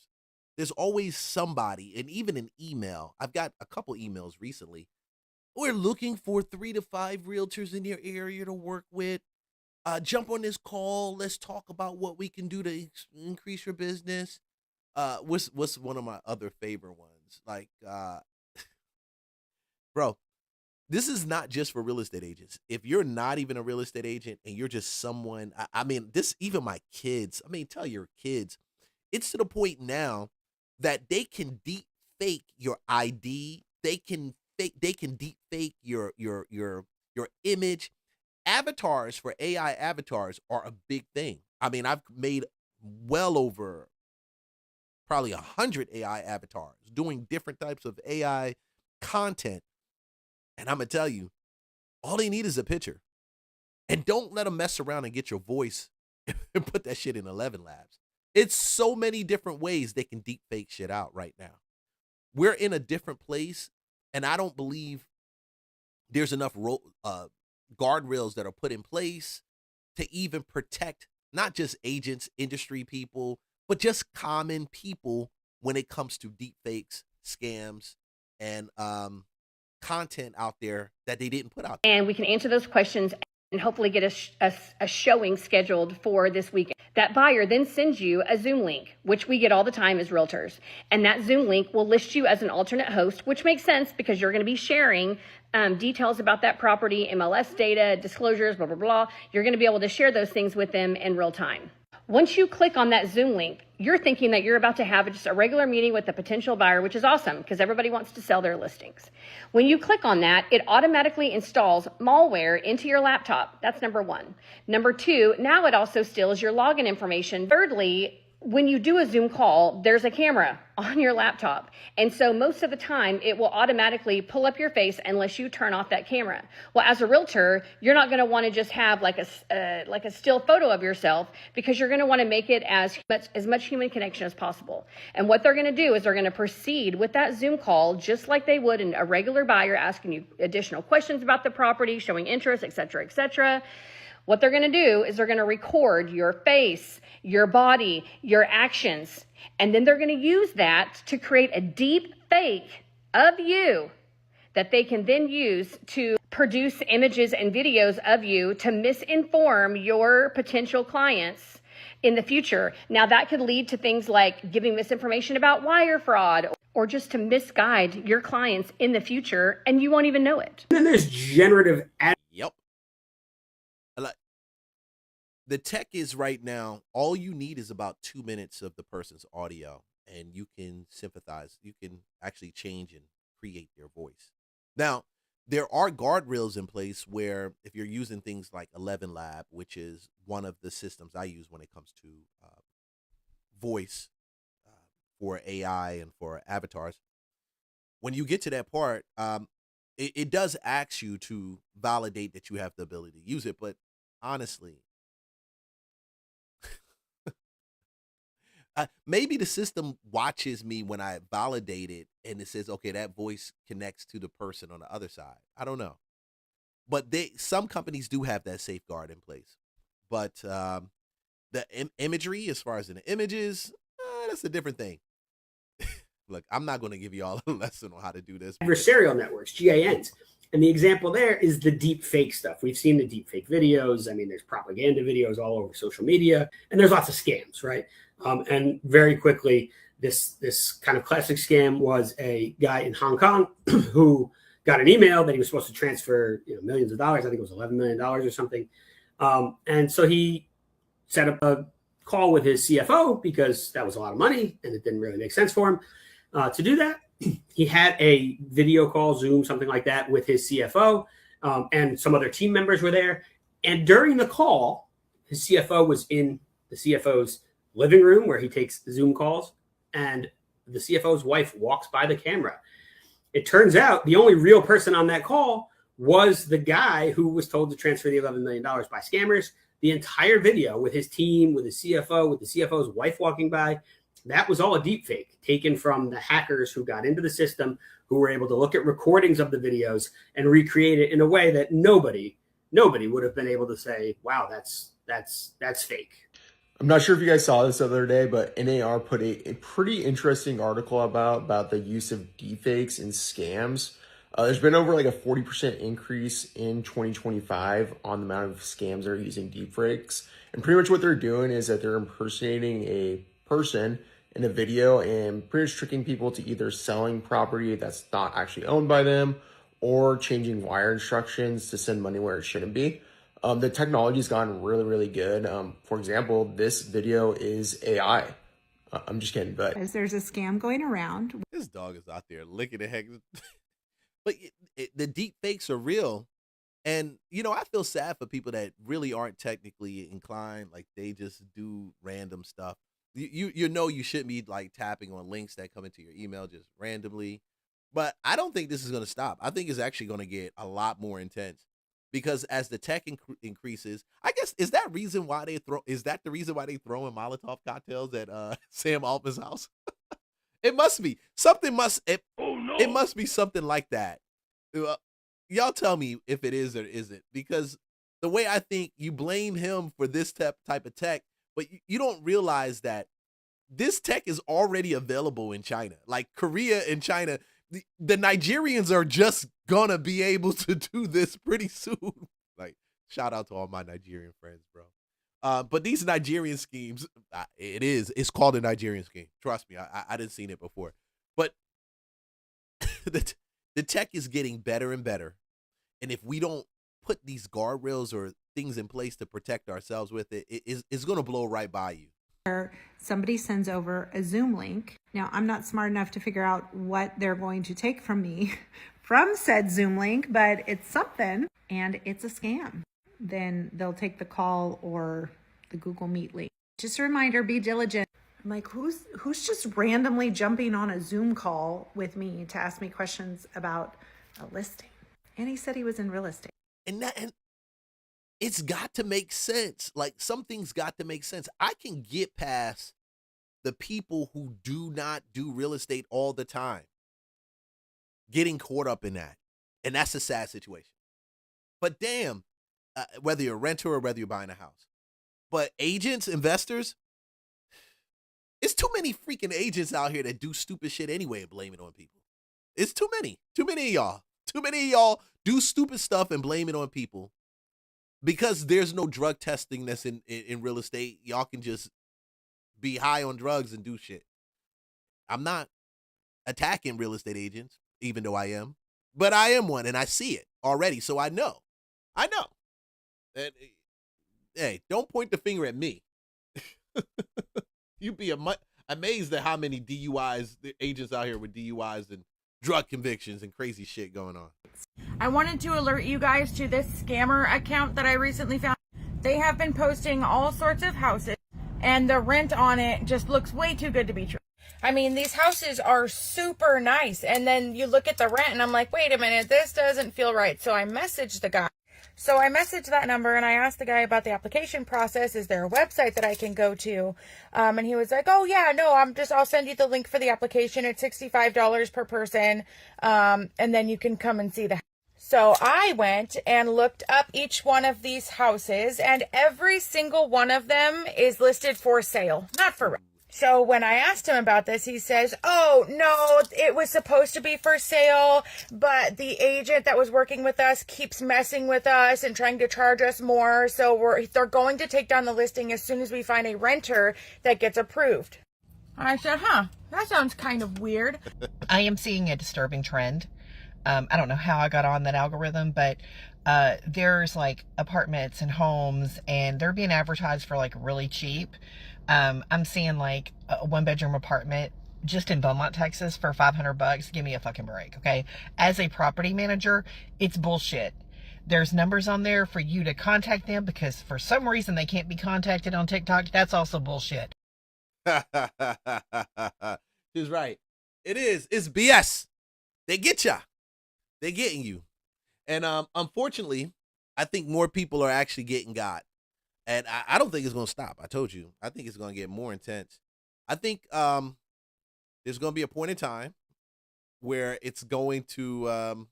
There's always somebody, and even an email. I've got a couple emails recently. We're looking for 3 to 5 realtors in your area to work with. Jump on this call. Let's talk about what we can do to increase your business. What's one of my other favorite ones? Bro, this is not just for real estate agents. If you're not even a real estate agent and you're just someone, even my kids, tell your kids, it's to the point now that they can deep fake your ID. They can deep fake your image. Avatars for AI avatars are a big thing. I've made well over probably 100 AI avatars doing different types of AI content. And I'm going to tell you, all they need is a picture. And don't let them mess around and get your voice and put that shit in 11 Labs. It's so many different ways they can deep fake shit out right now. We're in a different place, and I don't believe there's enough guardrails that are put in place to even protect not just agents, industry people, but just common people when it comes to deep fakes, scams, and content out there that they didn't put out there. And we can answer those questions and hopefully get a showing scheduled for this weekend. That buyer then sends you a Zoom link, which we get all the time as realtors. And that Zoom link will list you as an alternate host, which makes sense because you're going to be sharing details about that property, MLS data, disclosures, blah, blah, blah. You're going to be able to share those things with them in real time. Once you click on that Zoom link, you're thinking that you're about to have just a regular meeting with a potential buyer, which is awesome because everybody wants to sell their listings. When you click on that, it automatically installs malware into your laptop. That's number one. Number two, now it also steals your login information. Thirdly, when you do a Zoom call, there's a camera on your laptop. And so most of the time it will automatically pull up your face unless you turn off that camera. Well, as a realtor, you're not going to want to just have like a still photo of yourself because you're going to want to make it as much human connection as possible. And what they're going to do is they're going to proceed with that Zoom call just like they would in a regular buyer asking you additional questions about the property, showing interest, et cetera, et cetera. What they're going to do is they're going to record your face, your body, your actions, and then they're going to use that to create a deep fake of you that they can then use to produce images and videos of you to misinform your potential clients in the future. Now, that could lead to things like giving misinformation about wire fraud or just to misguide your clients in the future, and you won't even know it. And then there's generative ad. Yep. The tech is right now, all you need is about 2 minutes of the person's audio, and you can sympathize. You can actually change and create their voice. Now, there are guardrails in place where if you're using things like 11 Lab, which is one of the systems I use when it comes to voice for AI and for avatars, when you get to that part, it does ask you to validate that you have the ability to use it. But honestly, maybe the system watches me when I validate it and it says, okay, that voice connects to the person on the other side. I don't know. But some companies do have that safeguard in place. But the imagery, as far as in the images, that's a different thing. Look, I'm not going to give you all a lesson on how to do this. Adversarial networks, GANs. And the example there is the deep fake stuff. We've seen the deep fake videos. There's propaganda videos all over social media, and there's lots of scams, right? And very quickly, This kind of classic scam was a guy in Hong Kong who got an email that he was supposed to transfer millions of dollars. I think it was $11 million or something. And so he set up a call with his CFO because that was a lot of money and it didn't really make sense for him to do that. He had a video call, Zoom, something like that, with his CFO, and some other team members were there. And during the call, his CFO was in the CFO's living room where he takes Zoom calls, and the CFO's wife walks by the camera. It turns out the only real person on that call was the guy who was told to transfer the $11 million by scammers. The entire video with his team, with his CFO, with the CFO's wife walking by, that was all a deep fake taken from the hackers who got into the system, who were able to look at recordings of the videos and recreate it in a way that nobody would have been able to say, wow, that's fake. I'm not sure if you guys saw this the other day, but NAR put a pretty interesting article about the use of deepfakes in scams. There's been over like a 40% increase in 2025 on the amount of scams that are using deepfakes. And pretty much what they're doing is that they're impersonating a person in a video and pretty much tricking people to either selling property that's not actually owned by them or changing wire instructions to send money where it shouldn't be. The technology's gotten really, really good. For example, this video is AI. I'm just kidding, but there's a scam going around. This dog is out there licking the heck. But the deep fakes are real. And, I feel sad for people that really aren't technically inclined. Like, they just do random stuff. You shouldn't be, like, tapping on links that come into your email just randomly. But I don't think this is going to stop. I think it's actually going to get a lot more intense. Because as the tech increases, I guess, is that the reason why they throwing Molotov cocktails at Sam Altman's house? It must be. It must be something like that. Y'all tell me if it is or isn't, because the way I think you blame him for this type of tech, but you don't realize that this tech is already available in China. Like Korea and China, the Nigerians are just gonna be able to do this pretty soon. Like, shout out to all my Nigerian friends, bro. But these Nigerian schemes, it's called a Nigerian scheme. Trust me, I didn't seen it before. But the tech is getting better and better. And if we don't put these guardrails or things in place to protect ourselves with it, it's going to blow right by you. Somebody sends over a Zoom link. Now, I'm not smart enough to figure out what they're going to take from me from said Zoom link, but it's something, and it's a scam. Then they'll take the call or the Google Meet link. Just a reminder, be diligent. I'm like, who's just randomly jumping on a Zoom call with me to ask me questions about a listing? And he said he was in real estate. And it's got to make sense. Like, something's got to make sense. I can get past the people who do not do real estate all the time getting caught up in that. And that's a sad situation. But damn, whether you're a renter or whether you're buying a house. But agents, investors, it's too many freaking agents out here that do stupid shit anyway and blame it on people. It's too many. Too many of y'all. Too many of y'all do stupid stuff and blame it on people. Because there's no drug testing that's in real estate, y'all can just be high on drugs and do shit. I'm not attacking real estate agents, even though I am. But I am one, and I see it already, so I know. And, hey, don't point the finger at me. You'd be amazed at how many DUIs, the agents out here with DUIs and drug convictions and crazy shit going on. I wanted to alert you guys to this scammer account that I recently found. They have been posting all sorts of houses, and the rent on it just looks way too good to be true. I mean, these houses are super nice, and then you look at the rent, and I'm like, wait a minute, this doesn't feel right. So I messaged the guy. So I messaged that number, and I asked the guy about the application process. Is there a website that I can go to? And he was like, oh, yeah, no, I'll send you the link for the application. It's $65 per person, and then you can come and see the house. So I went and looked up each one of these houses, and every single one of them is listed for sale, not for rent. So when I asked him about this, he says, oh, no, it was supposed to be for sale, but the agent that was working with us keeps messing with us and trying to charge us more. So they're going to take down the listing as soon as we find a renter that gets approved. I said, that sounds kind of weird. I am seeing a disturbing trend. I don't know how I got on that algorithm, but there's like apartments and homes and they're being advertised for like really cheap. I'm seeing like a 1-bedroom apartment just in Beaumont, Texas for $500. Give me a fucking break, okay? As a property manager, it's bullshit. There's numbers on there for you to contact them because for some reason they can't be contacted on TikTok. That's also bullshit. She's right. It is. It's BS. They get ya. They're getting you. And unfortunately, I think more people are actually getting got. And I don't think it's going to stop. I told you. I think it's going to get more intense. I think there's going to be a point in time where it's going to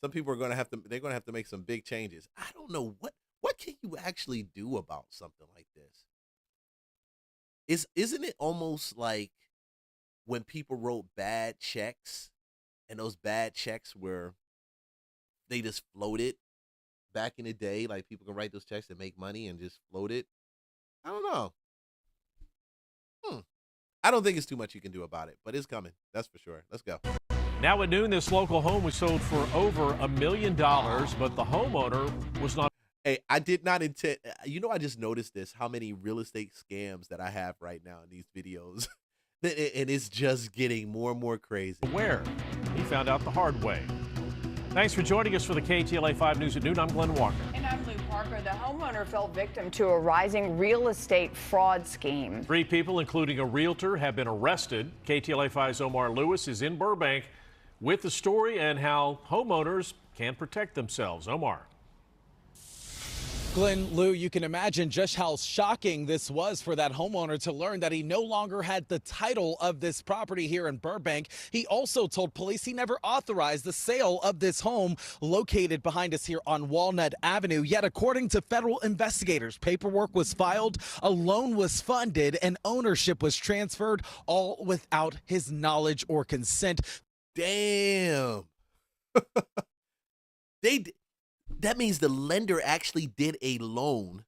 some people are going to have to they're going to have to make some big changes. I don't know what can you actually do about something like this? Isn't it almost like when people wrote bad checks and those bad checks were they just floated back in the day, like people can write those checks and make money and just float it? I don't know. I don't think it's too much you can do about it, but it's coming. That's for sure. Let's go. Now at noon, this local home was sold for over $1 million, but the homeowner was not. Hey, I did not intend. I just noticed this, how many real estate scams that I have right now in these videos. And it's just getting more and more crazy. Where? He found out the hard way. Thanks for joining us for the KTLA 5 News at Noon. I'm Glenn Walker. And I'm Lou Parker. The homeowner fell victim to a rising real estate fraud scheme. 3 people, including a realtor, have been arrested. KTLA 5's Omar Lewis is in Burbank with the story and how homeowners can protect themselves. Omar. Glenn, Lou, you can imagine just how shocking this was for that homeowner to learn that he no longer had the title of this property here in Burbank. He also told police he never authorized the sale of this home located behind us here on Walnut Avenue. Yet, according to federal investigators, paperwork was filed, a loan was funded, and ownership was transferred, all without his knowledge or consent. Damn. That means the lender actually did a loan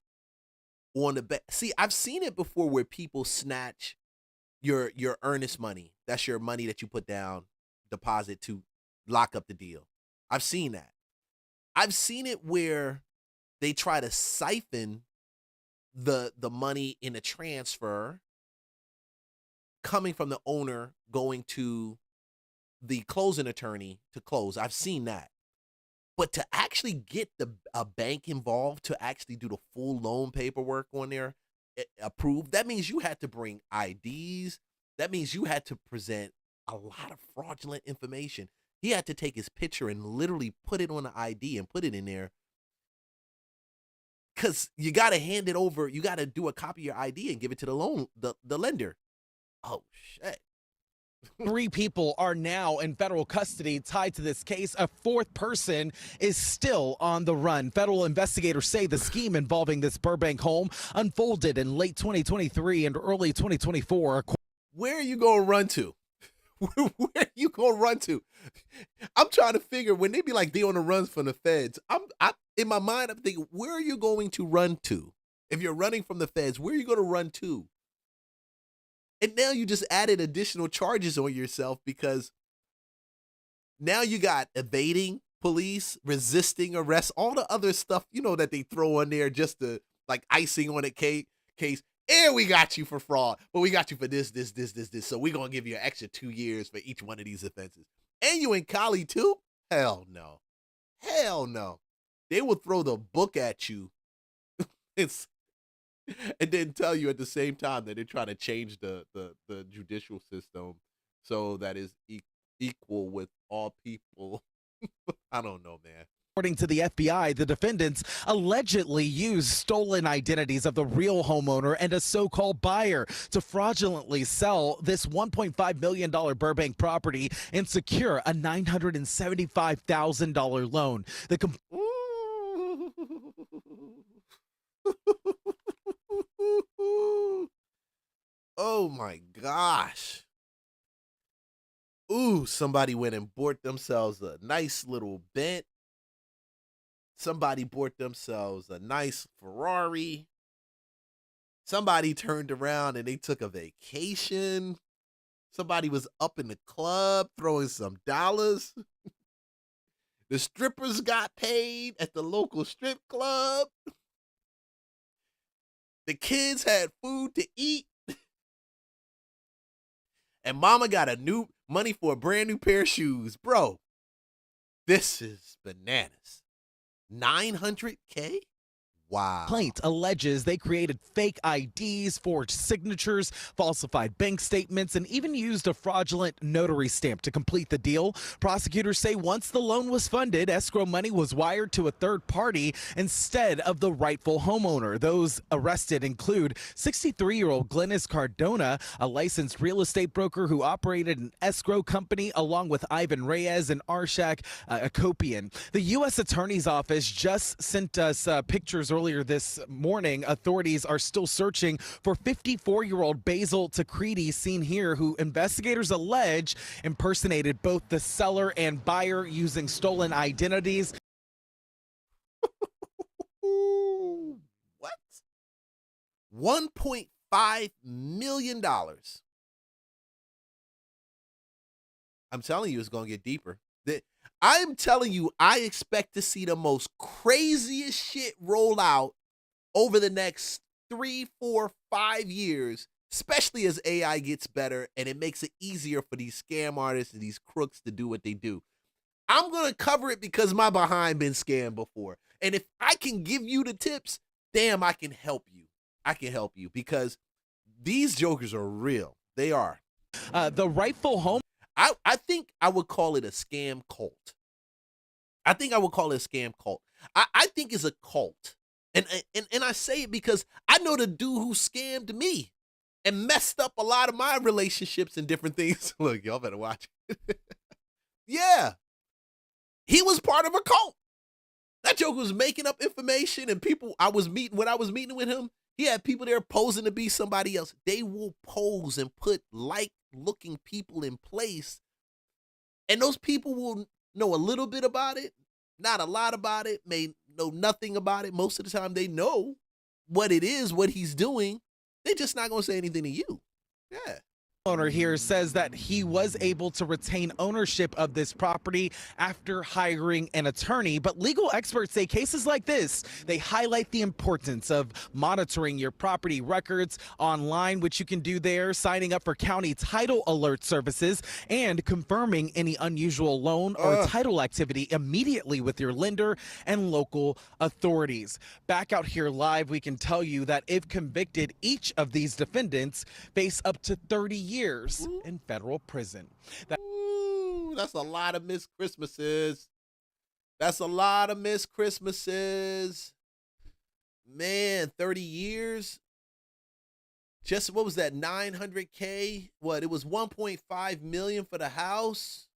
on the back. See, I've seen it before where people snatch your earnest money. That's your money that you put down, deposit to lock up the deal. I've seen that. I've seen it where they try to siphon the money in a transfer coming from the owner going to the closing attorney to close. I've seen that. But to actually get a bank involved to actually do the full loan paperwork on there approved, that means you had to bring IDs. That means you had to present a lot of fraudulent information. He had to take his picture and literally put it on the ID and put it in there. Because you got to hand it over. You got to do a copy of your ID and give it to the lender. Oh, shit. 3 people are now in federal custody tied to this case. A 4th person is still on the run. Federal investigators say the scheme involving this Burbank home unfolded in late 2023 and early 2024. Where are you going to run to? Where are you going to run to? I'm trying to figure when they be like they on the runs from the feds. I'm in my mind, I'm thinking, where are you going to run to? If you're running from the feds, where are you going to run to? And now you just added additional charges on yourself because now you got evading police, resisting arrest, all the other stuff, that they throw on there just to like icing on a case. And we got you for fraud, but we got you for this. So we're going to give you an extra 2 years for each one of these offenses. And you in Cali too? Hell no. Hell no. They will throw the book at you. And then tell you at the same time that they're trying to change the judicial system so that is equal with all people. I don't know, man. According to the FBI, the defendants allegedly used stolen identities of the real homeowner and a so-called buyer to fraudulently sell this $1.5 million Burbank property and secure a $975,000 loan. Oh my gosh. Ooh, somebody went and bought themselves a nice little Bent. Somebody bought themselves a nice Ferrari. Somebody turned around and they took a vacation. Somebody was up in the club throwing some dollars. The strippers got paid at the local strip club. The kids had food to eat. And mama got money for a brand new pair of shoes. Bro, this is bananas. $900K? Wow. Complaint alleges they created fake IDs, forged signatures, falsified bank statements, and even used a fraudulent notary stamp to complete the deal. Prosecutors say once the loan was funded, escrow money was wired to a third party instead of the rightful homeowner. Those arrested include 63-year-old Glennis Cardona, a licensed real estate broker who operated an escrow company, along with Ivan Reyes and Arshak Akopian. The U.S. Attorney's Office just sent us pictures earlier this morning. Authorities are still searching for 54-year-old Basil Takriti, seen here, who investigators allege impersonated both the seller and buyer using stolen identities. What? $1.5 million. I'm telling you, it's going to get deeper. I'm telling you, I expect to see the most craziest shit roll out over the next 3, 4, 5 years, especially as AI gets better and it makes it easier for these scam artists and these crooks to do what they do. I'm going to cover it because my behind been scammed before. And if I can give you the tips, damn, I can help you. I can help you because these jokers are real. They are. The rightful home. I think I would call it a scam cult. I think I would call it a scam cult. I think it's a cult. And I say it because I know the dude who scammed me and messed up a lot of my relationships and different things. Look, y'all better watch it. Yeah. He was part of a cult. That joke was making up information, and people when I was meeting with him, he had people there posing to be somebody else. They will pose and put like-looking people in place, and those people will know a little bit about it, not a lot about it, may know nothing about it. Most of the time, they know what it is, what he's doing. They're just not going to say anything to you. Yeah. Owner here says that he was able to retain ownership of this property after hiring an attorney. But legal experts say cases like this, they highlight the importance of monitoring your property records online, which you can do there, signing up for county title alert services, and confirming any unusual loan or title activity immediately with your lender and local authorities. Back out here live, we can tell you that if convicted, each of these defendants face up to 30 years in federal prison. That's a lot of missed Christmases. That's a lot of missed Christmases. Man, 30 years. Just, what was that, 900K? What, it was 1.5 million for the house?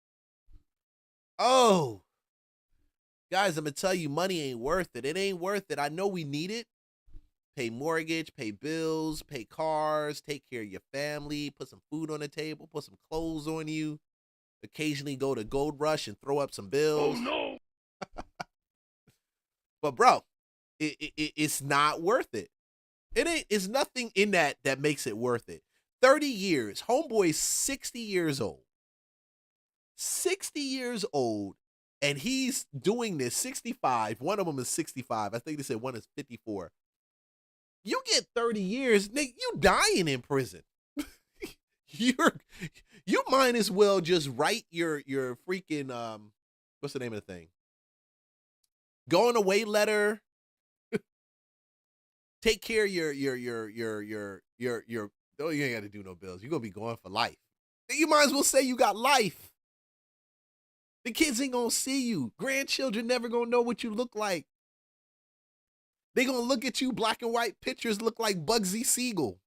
Oh. Guys, I'm going to tell you, money ain't worth it. It ain't worth it. I know we need it. Pay mortgage, pay bills, pay cars, take care of your family, put some food on the table, put some clothes on you, occasionally go to Gold Rush and throw up some bills. Oh, no. But, bro, it's not worth it. It's nothing in that makes it worth it. 30 years. Homeboy's 60 years old. 60 years old, and he's doing this. 65. One of them is 65. I think they said one is 54. You get 30 years, nigga, you dying in prison. You might as well just write your freaking what's the name of the thing? Going away letter. Take care of your oh, you ain't got to do no bills. You're gonna be going for life. You might as well say you got life. The kids ain't gonna see you. Grandchildren never gonna know what you look like. They gonna look at you, black and white pictures look like Bugsy Siegel.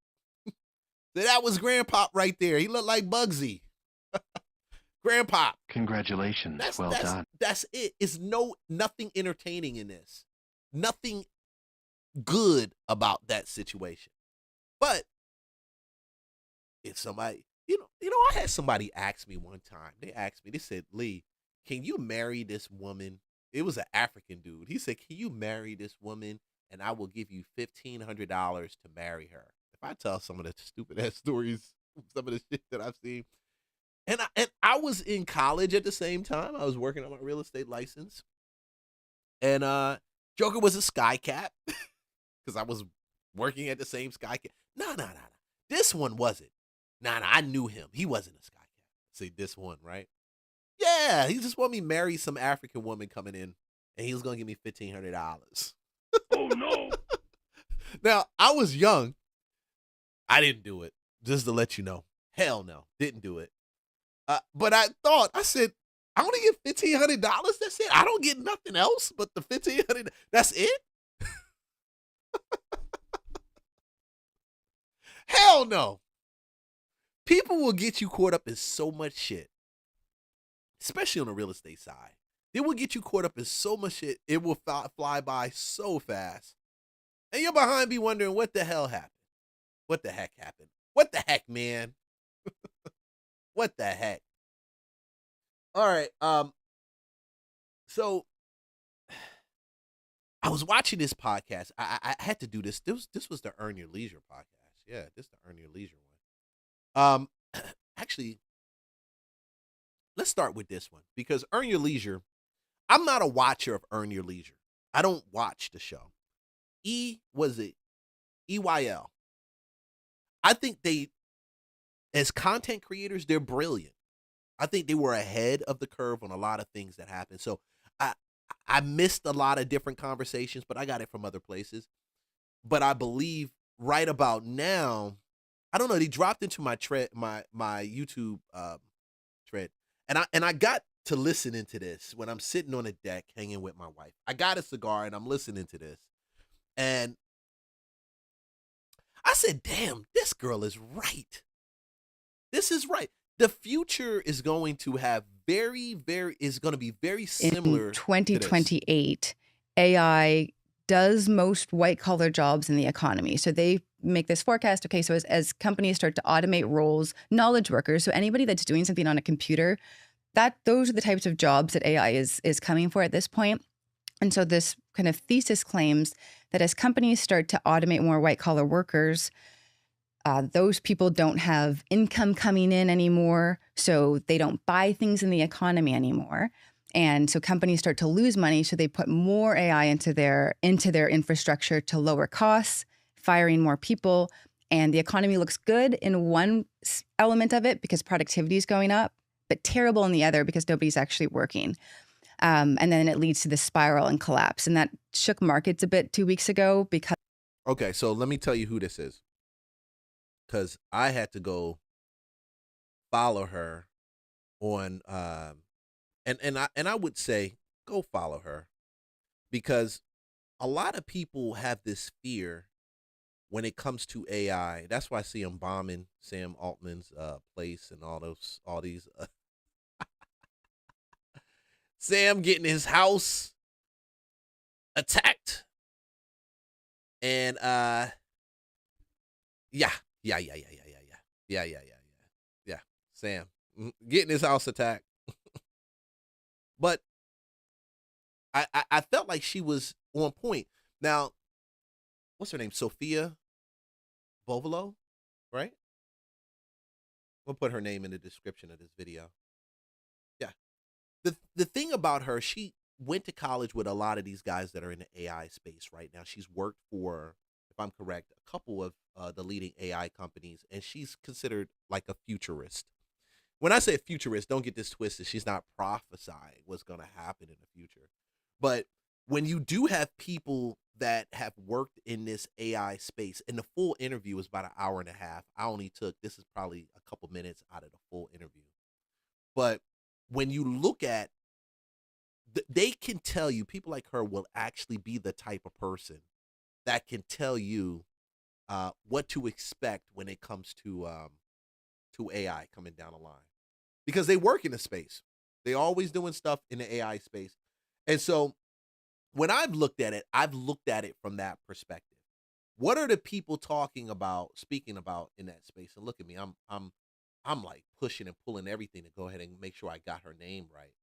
That was Grandpop right there. He looked like Bugsy. Grandpop. Congratulations. Well done. That's it. It's nothing entertaining in this. Nothing good about that situation. But if somebody, you know, I had somebody ask me one time. They asked me, they said, Lee, can you marry this woman? It was an African dude. He said, can you marry this woman and I will give you $1,500 to marry her. If I tell some of the stupid ass stories, some of the shit that I've seen, and I was in college at the same time. I was working on my real estate license, and Joker was a sky cap because I was working at the same sky cap. No. This one wasn't. Nah, I knew him. He wasn't a sky cap. See, this one, right? Yeah, he just wanted me to marry some African woman coming in, and he was gonna give me $1,500. Oh no! Now I was young. I didn't do it. Just to let you know, hell no, didn't do it. But I said, I only get $1,500. That's it. I don't get nothing else but the $1,500. That's it. Hell no. People will get you caught up in so much shit, especially on the real estate side. They will get you caught up in so much shit. It will fly by so fast. And you're behind me wondering what the hell happened. What the heck happened? What the heck, man? What the heck? All right. So I was watching this podcast. I had to do this. This was the Earn Your Leisure podcast. Yeah, this is the Earn Your Leisure one. Actually, let's start with this one because Earn Your Leisure. I'm not a watcher of Earn Your Leisure. I don't watch the show. EYL. I think they, as content creators, they're brilliant. I think they were ahead of the curve on a lot of things that happened. So I missed a lot of different conversations, but I got it from other places. But I believe right about now, I don't know, they dropped into my YouTube thread. And I got to listening to this when I'm sitting on a deck hanging with my wife. I got a cigar and I'm listening to this. And I said, damn, this girl is right. This is right. The future is going to have is going to be very similar. In 2028, AI does most white collar jobs in the economy. So they make this forecast. Okay, so as companies start to automate roles, knowledge workers, so anybody that's doing something on a computer, those are the types of jobs that AI is coming for at this point. And so this kind of thesis claims that as companies start to automate more white collar workers, those people don't have income coming in anymore, so they don't buy things in the economy anymore. And so companies start to lose money, so they put more AI into their infrastructure to lower costs, firing more people, and the economy looks good in one element of it because productivity is going up, but terrible in the other because nobody's actually working. And then it leads to this spiral and collapse. And that shook markets a bit 2 weeks ago because... Okay, so let me tell you who this is. Because I had to go follow her on, and I would say go follow her because a lot of people have this fear when it comes to AI. That's why I see them bombing Sam Altman's place and all these. Sam getting his house attacked, and yeah. Sam getting his house attacked. But I felt like she was on point. Now, what's her name? Sophia Bovolo, right? We'll put her name in the description of this video. Yeah. The thing about her, she went to college with a lot of these guys that are in the AI space right now. She's worked for, if I'm correct, a couple of the leading AI companies, and she's considered like a futurist. When I say futurist, don't get this twisted. She's not prophesying what's going to happen in the future. But when you do have people that have worked in this AI space, and the full interview is about an hour and a half. This is probably a couple minutes out of the full interview. But when you look at, they can tell you, people like her will actually be the type of person that can tell you what to expect when it comes to AI coming down the line, because they work in the space. They always doing stuff in the AI space, and so when I've looked at it from that perspective. What are the people speaking about in that space? And look at me, I'm like pushing and pulling everything to go ahead and make sure I got her name right,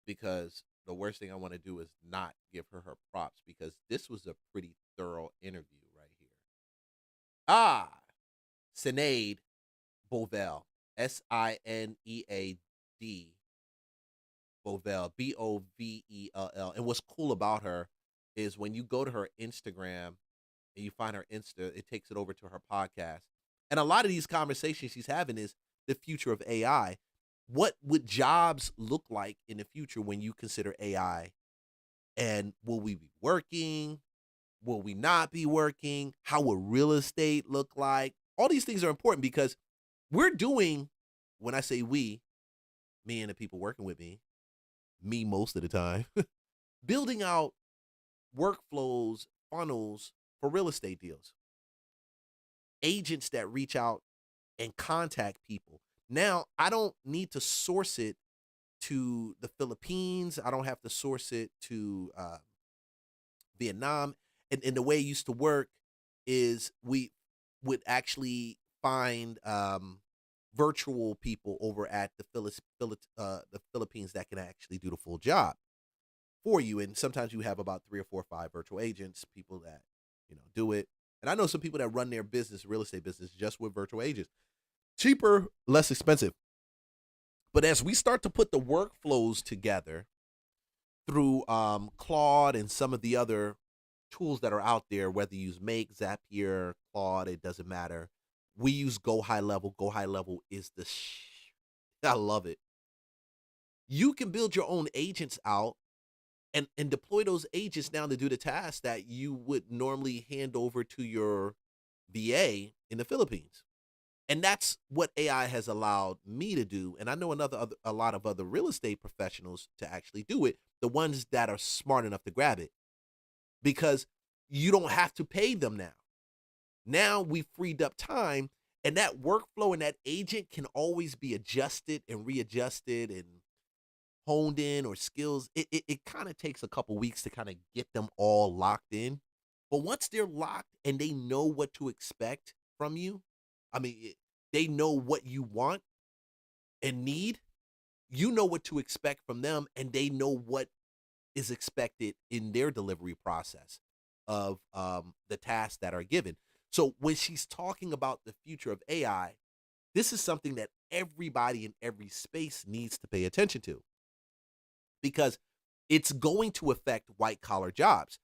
because the worst thing I want to do is not give her props, because this was a pretty thorough interview right here. Sinead Bovell, Sinead Bovell, Bovell. And what's cool about her is when you go to her Instagram and you find her Insta, it takes it over to her podcast. And a lot of these conversations she's having is the future of AI. What would jobs look like in the future when you consider AI? And will we be working? Will we not be working? How will real estate look like? All these things are important because we're doing, when I say we, me and the people working with me most of the time, building out workflows, funnels for real estate deals. Agents that reach out and contact people. Now, I don't need to source it to the Philippines. I don't have to source it to Vietnam. And the way it used to work is we would actually find virtual people over at the Philippines that can actually do the full job for you. And sometimes you have about 3 or 4 or 5 virtual agents, people that, do it. And I know some people that run their business, real estate business, just with virtual agents. Cheaper, less expensive. But as we start to put the workflows together through Claude and some of the other tools that are out there, whether you use Make, Zapier, Claude, it doesn't matter. We use Go High Level. Go High Level is the I love it. You can build your own agents out and deploy those agents now to do the tasks that you would normally hand over to your VA in the Philippines. And that's what AI has allowed me to do. And I know a lot of other real estate professionals to actually do it, the ones that are smart enough to grab it, because you don't have to pay them now. Now we freed up time, and that workflow and that agent can always be adjusted and readjusted and honed in, or skills. It kind of takes a couple weeks to kind of get them all locked in. But once they're locked and they know what to expect from you, they know what you want and need. You know what to expect from them, and they know what is expected in their delivery process of the tasks that are given. So when she's talking about the future of AI, this is something that everybody in every space needs to pay attention to, because it's going to affect white collar jobs.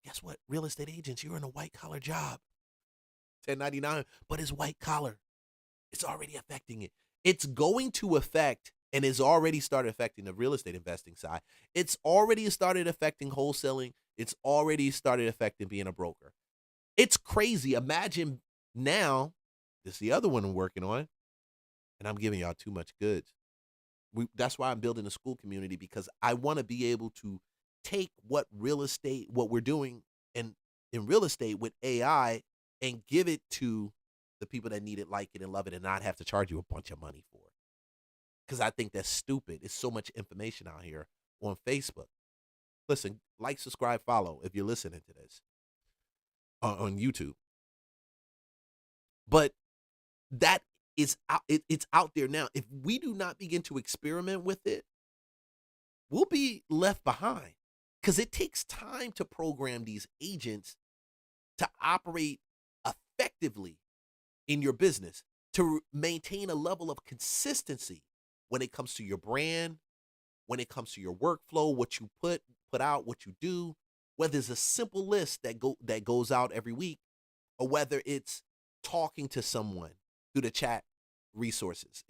Guess what? Real estate agents, you're in a white collar job. 1099, but it's white collar. It's already affecting it. It's going to affect, and it's already started affecting the real estate investing side. It's already started affecting wholesaling. It's already started affecting being a broker. It's crazy. Imagine now, this is the other one I'm working on, and I'm giving y'all too much goods. That's why I'm building a school community, because I want to be able to take what we're doing in real estate with AI, and give it to the people that need it, like it, and love it, and not have to charge you a bunch of money for it. Because I think that's stupid. It's so much information out here on Facebook. Listen, like, subscribe, follow if you're listening to this on YouTube. But that is it's out there now. If we do not begin to experiment with it, we'll be left behind, because it takes time to program these agents to operate effectively in your business, to maintain a level of consistency when it comes to your brand, when it comes to your workflow, what you put out, what you do, whether it's a simple list that goes out every week, or whether it's talking to someone through the chat resources.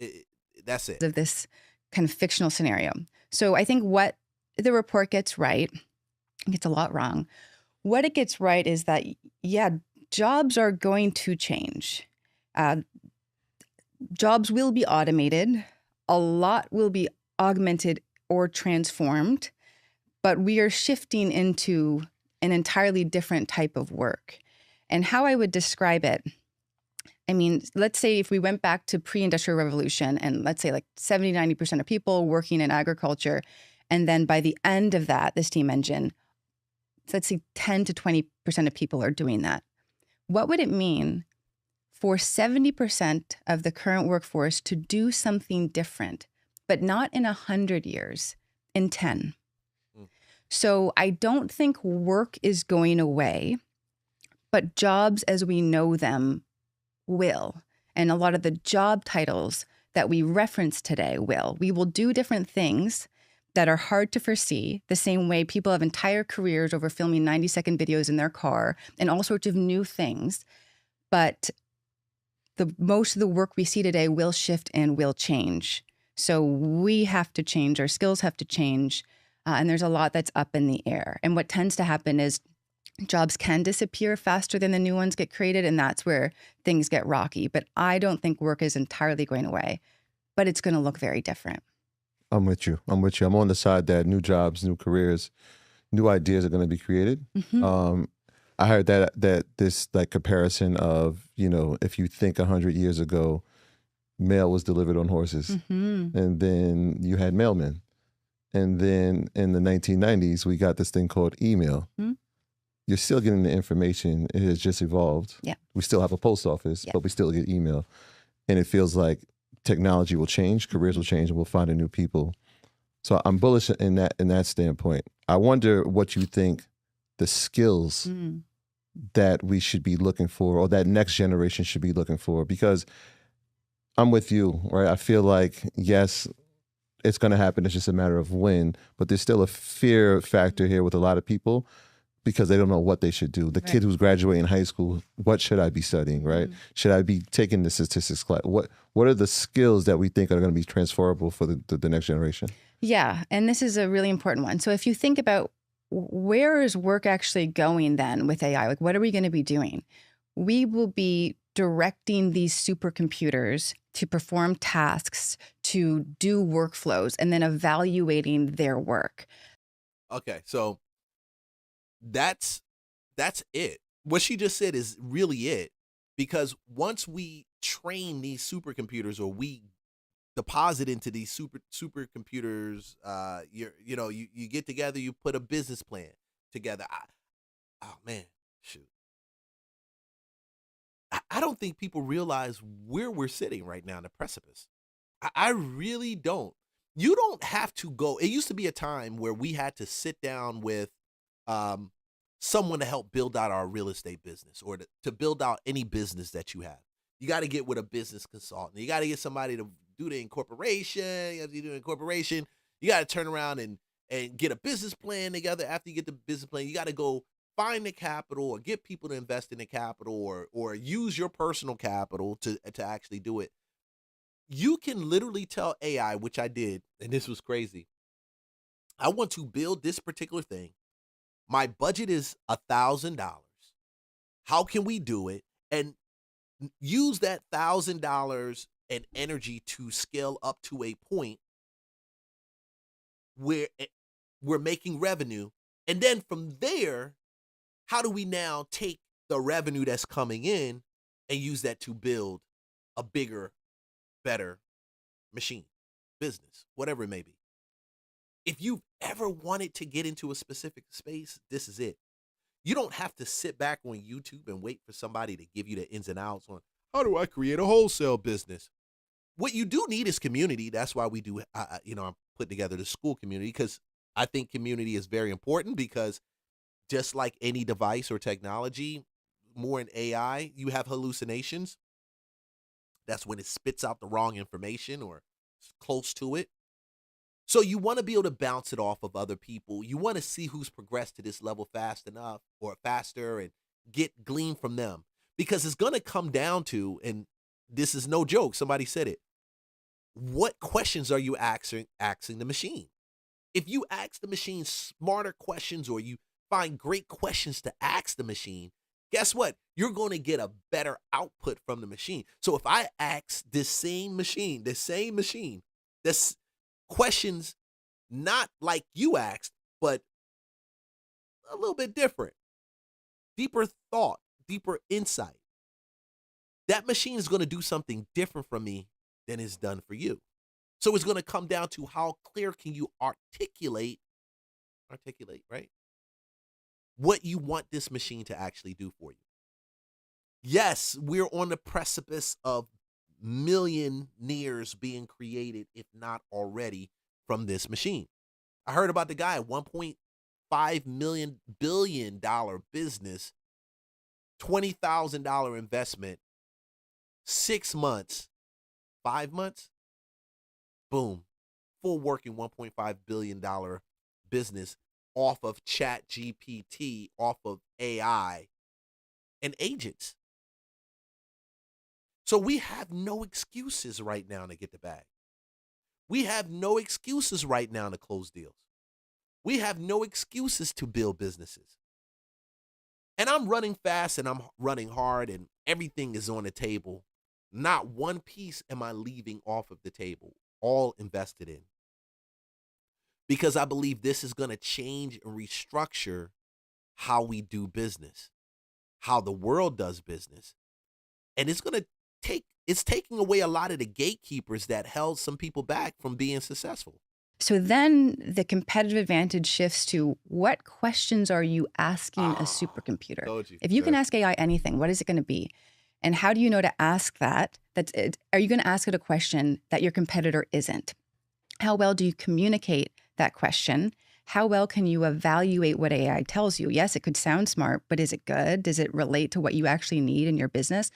That's it. Of this kind of fictional scenario. So I think what the report gets right, it gets a lot wrong. What it gets right is that, jobs are going to change. Jobs will be automated. A lot will be augmented or transformed, but we are shifting into an entirely different type of work. And how I would describe it, let's say if we went back to pre-industrial revolution, and let's say like 70, 90% of people working in agriculture, and then by the end of that, the steam engine, let's say 10 to 20% of people are doing that. What would it mean for 70% of the current workforce to do something different, but not in 100 years, in 10. So I don't think work is going away, but jobs as we know them will. And a lot of the job titles that we reference today will. We will do different things that are hard to foresee, the same way people have entire careers over filming 90-second videos in their car and all sorts of new things. But most of the work we see today will shift and will change. So we have to change, our skills have to change, and there's a lot that's up in the air. And what tends to happen is jobs can disappear faster than the new ones get created, and that's where things get rocky. But I don't think work is entirely going away, but it's going to look very different. I'm with you. I'm on the side that new jobs, new careers, new ideas are going to be created. I heard that this like comparison of, if you think 100 years ago, mail was delivered on horses, and then you had mailmen. And then in the 1990s, we got this thing called email. You're still getting the information. It has just evolved. Yeah. We still have a post office, but we still get email. And it feels like technology will change, careers will change, and we'll find a new people. So I'm bullish in that standpoint. I wonder what you think the skills that we should be looking for, or that next generation should be looking for, because I'm with you, right? I feel like, yes, it's going to happen. It's just a matter of when, but there's still a fear factor here with a lot of people because they don't know what they should do. The kid who's graduating high school, what should I be studying, right? Should I be taking the statistics class? What are the skills that we think are going to be transferable for the next generation? Yeah, and this is a really important one. So if you think about where is work actually going then with AI, like what are we going to be doing? We will be directing these supercomputers to perform tasks, to do workflows, and then evaluating their work. Okay, so that's it. What she just said is really it, because once we train these supercomputers, or we deposit into these supercomputers, you get together, you put a business plan together. Oh man, shoot. I don't think people realize where we're sitting right now, in the precipice. I really don't. You don't have to go. It used to be a time where we had to sit down with someone to help build out our real estate business, or to build out any business that you have. You got to get with a business consultant. You got to get somebody to do the incorporation. You have to do the incorporation. You got to turn around and get a business plan together. After you get the business plan, you got to go find the capital, or get people to invest in the capital, or use your personal capital to actually do it. You can literally tell AI, which I did, and this was crazy. I want to build this particular thing. My budget is $1,000. How can we do it? And use that $1,000 and energy to scale up to a point where we're making revenue. And then from there, how do we now take the revenue that's coming in and use that to build a bigger, better machine, business, whatever it may be? If you've ever wanted to get into a specific space, this is it. You don't have to sit back on YouTube and wait for somebody to give you the ins and outs on how do I create a wholesale business. What you do need is community. That's why we do, I'm putting together the school community, because I think community is very important, because just like any device or technology, more in AI, you have hallucinations. That's when it spits out the wrong information or close to it. So you want to be able to bounce it off of other people. You want to see who's progressed to this level fast enough or faster, and glean from them. Because it's going to come down to, and this is no joke, somebody said it, what questions are you asking the machine? If you ask the machine smarter questions, or you find great questions to ask the machine, guess what? You're going to get a better output from the machine. So if I ask this same machine, this questions not like you asked, but a little bit different, deeper thought, deeper insight, that machine is going to do something different from me than is done for you. So it's going to come down to how clear can you articulate, right? What you want this machine to actually do for you. Yes, we're on the precipice of millionaires being created, if not already, from this machine. I heard about the guy, $1.5 billion business, $20,000 investment, 6 months, 5 months, boom, full working $1.5 billion business off of Chat GPT, off of AI and agents. So we have no excuses right now to get the bag. We have no excuses right now to close deals. We have no excuses to build businesses. And I'm running fast and I'm running hard and everything is on the table. Not one piece am I leaving off of the table, all invested in. Because I believe this is going to change and restructure how we do business, how the world does business. And it's going to taking away a lot of the gatekeepers that held some people back from being successful. So then the competitive advantage shifts to what questions are you asking a supercomputer? If you can ask AI anything, what is it going to be? And how do you know to ask that? Are you going to ask it a question that your competitor isn't? How well do you communicate that question? How well can you evaluate what AI tells you? Yes, it could sound smart, but is it good? Does it relate to what you actually need in your business?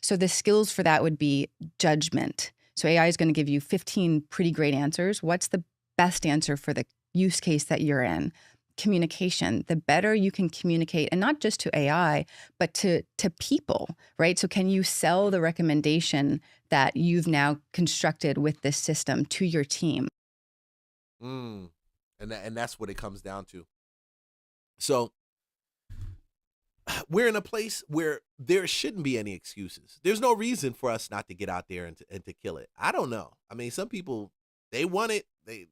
So the skills for that would be judgment. So AI is going to give you 15 pretty great answers. What's the best answer for the use case that you're in? Communication. The better you can communicate, and not just to AI, but to people, right? So can you sell the recommendation that you've now constructed with this system to your team? And that's what it comes down to. So we're in a place where there shouldn't be any excuses. There's no reason for us not to get out there and to kill it. I don't know. I mean, some people, they want it. I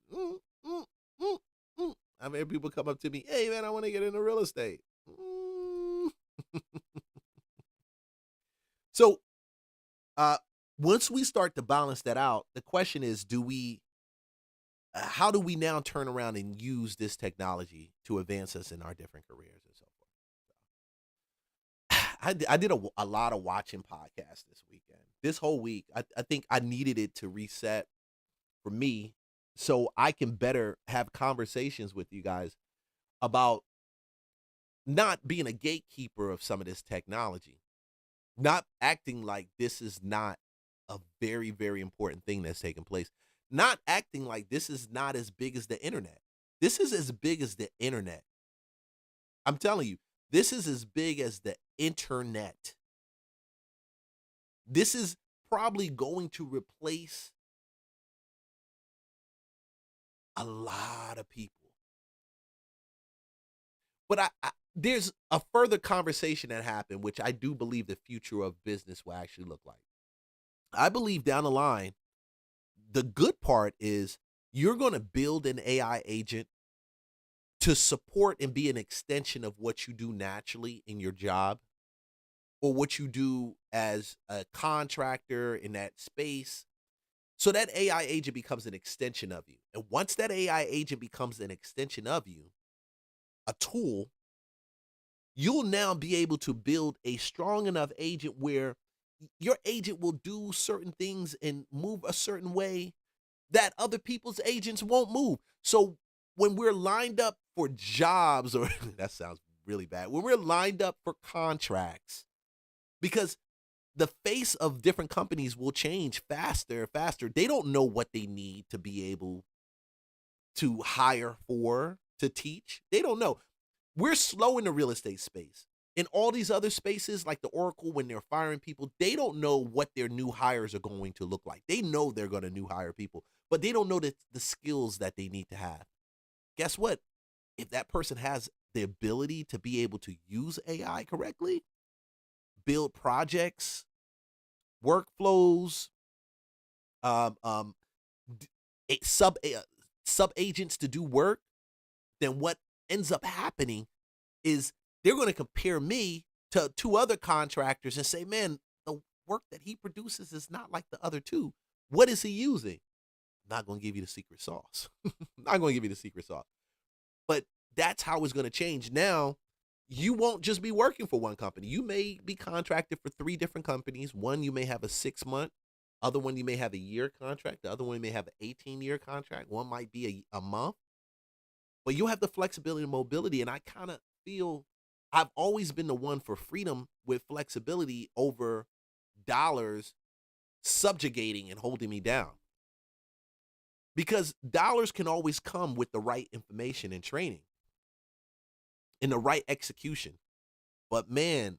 mean, people come up to me, hey, man, I want to get into real estate. So once we start to balance that out, the question is, how do we now turn around and use this technology to advance us in our different careers and so forth? I did a lot of watching podcasts this weekend. This whole week, I think I needed it to reset for me so I can better have conversations with you guys about not being a gatekeeper of some of this technology, not acting like this is not a very, very important thing that's taking place. Not acting like this is not as big as the internet. This is as big as the internet. I'm telling you, this is as big as the internet. This is probably going to replace a lot of people. But there's a further conversation that happened, which I do believe the future of business will actually look like. I believe down the line, the good part is you're going to build an AI agent to support and be an extension of what you do naturally in your job or what you do as a contractor in that space. So that AI agent becomes an extension of you. And once that AI agent becomes an extension of you, a tool, you'll now be able to build a strong enough agent where your agent will do certain things and move a certain way that other people's agents won't move. So when we're lined up for jobs, or that sounds really bad, when we're lined up for contracts, because the face of different companies will change faster. They don't know what they need to be able to hire for, to teach. They don't know. We're slow in the real estate space. In all these other spaces, like the Oracle, when they're firing people, they don't know what their new hires are going to look like. They know they're going to new hire people, but they don't know the skills that they need to have. Guess what? If that person has the ability to be able to use AI correctly, build projects, workflows, sub agents to do work, then what ends up happening is they're going to compare me to two other contractors and say, man, the work that he produces is not like the other two. What is he using? I'm not going to give you the secret sauce. Not going to give you the secret sauce. But that's how it's going to change. Now, you won't just be working for one company. You may be contracted for 3 different companies. One, you may have a 6-month. Other one, you may have a year contract. The other one may have an 18-year contract. One might be a month. but you have the flexibility and mobility. And I kind of feel I've always been the one for freedom with flexibility over dollars subjugating and holding me down. Because dollars can always come with the right information and training and the right execution. But man,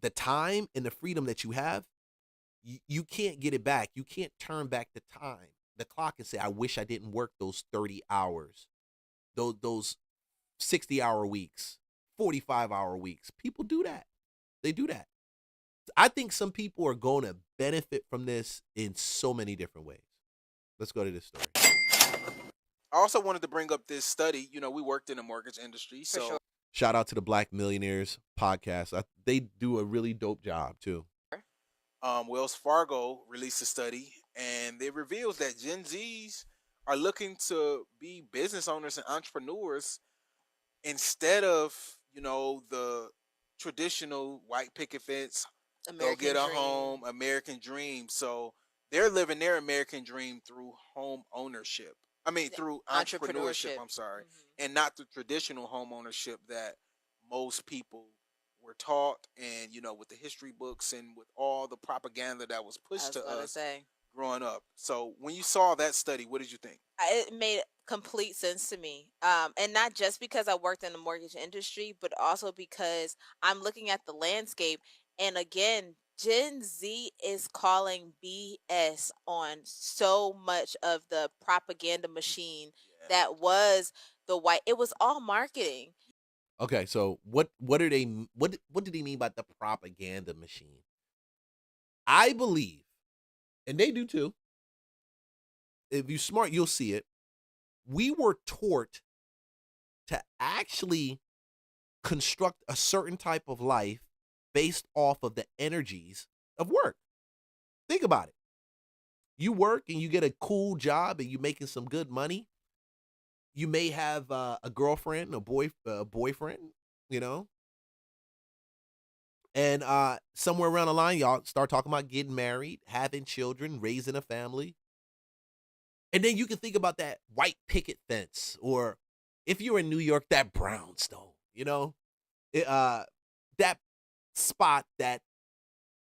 the time and the freedom that you have, you can't get it back. You can't turn back the time, the clock, and say, I wish I didn't work those 30 hours, those 60-hour weeks, 45-hour weeks. People do that. They do that. I think some people are going to benefit from this in so many different ways. Let's go to this story. I also wanted to bring up this study. You know, we worked in the mortgage industry, so Shout out to the Black Millionaires podcast. They do a really dope job too. Wells Fargo released a study, and it reveals that Gen Zs are looking to be business owners and entrepreneurs instead of, you know, the traditional white picket fence, go get a home, American dream. So they're living their American dream through home ownership. I mean, through entrepreneurship. I'm sorry, and not the traditional home ownership that most people were taught, and you know, with the history books and with all the propaganda that was pushed to us growing up. So when you saw that study, what did you think? It made complete sense to me, and not just because I worked in the mortgage industry, but also because I'm looking at the landscape, and again, Gen Z is calling BS on so much of the propaganda machine that was the white. It was all marketing. Okay, so what did he mean by the propaganda machine? I believe, and they do too. If you're smart, you'll see it. We were taught to actually construct a certain type of life based off of the energies of work. Think about it. You work and you get a cool job and you're making some good money. You may have a girlfriend, a boyfriend, you know. And somewhere around the line, y'all start talking about getting married, having children, raising a family. And then you can think about that white picket fence, or if you're in New York, that brownstone, you know, that spot that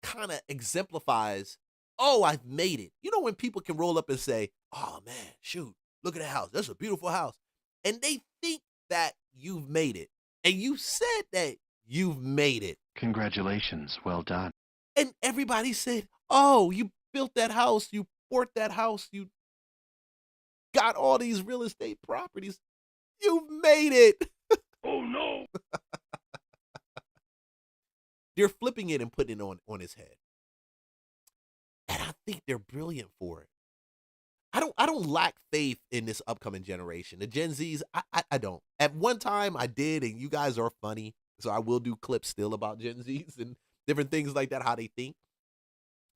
kind of exemplifies, oh, I've made it. You know, when people can roll up and say, oh man, shoot, look at that house. That's a beautiful house. And they think that you've made it. And you said that you've made it. Congratulations. Well done. And everybody said, oh, you built that house. You bought that house. You got all these real estate properties. You've made it. Oh, no. They're flipping it and putting it on his head. And I think they're brilliant for it. I don't lack faith in this upcoming generation. The Gen Zs, I don't. At one time I did, and you guys are funny. So I will do clips still about Gen Zs and different things like that, how they think.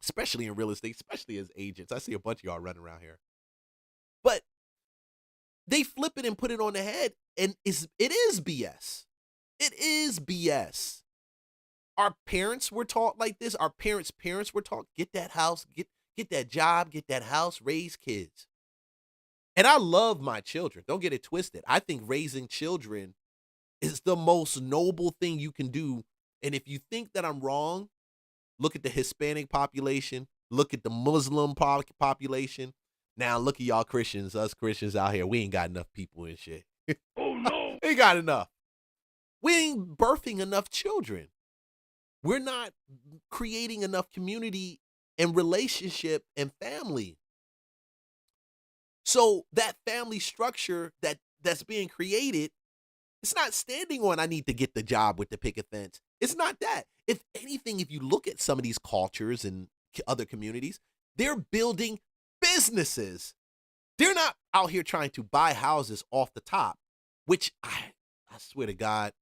Especially in real estate, especially as agents. I see a bunch of y'all running around here. But they flip it and put it on the head, and it is BS. It is BS. Our parents were taught like this. Our parents' parents were taught, get that house, get that job, get that house, raise kids. And I love my children. Don't get it twisted. I think raising children is the most noble thing you can do. And if you think that I'm wrong, look at the Hispanic population, look at the Muslim population. Now look at y'all Christians, us Christians out here. We ain't got enough people and shit. Oh, no. Ain't got enough. We ain't birthing enough children. We're not creating enough community and relationship and family. So that family structure that's being created, it's not standing on, I need to get the job with the picket fence. It's not that. If anything, if you look at some of these cultures and other communities, they're building businesses. They're not out here trying to buy houses off the top, which I swear to God.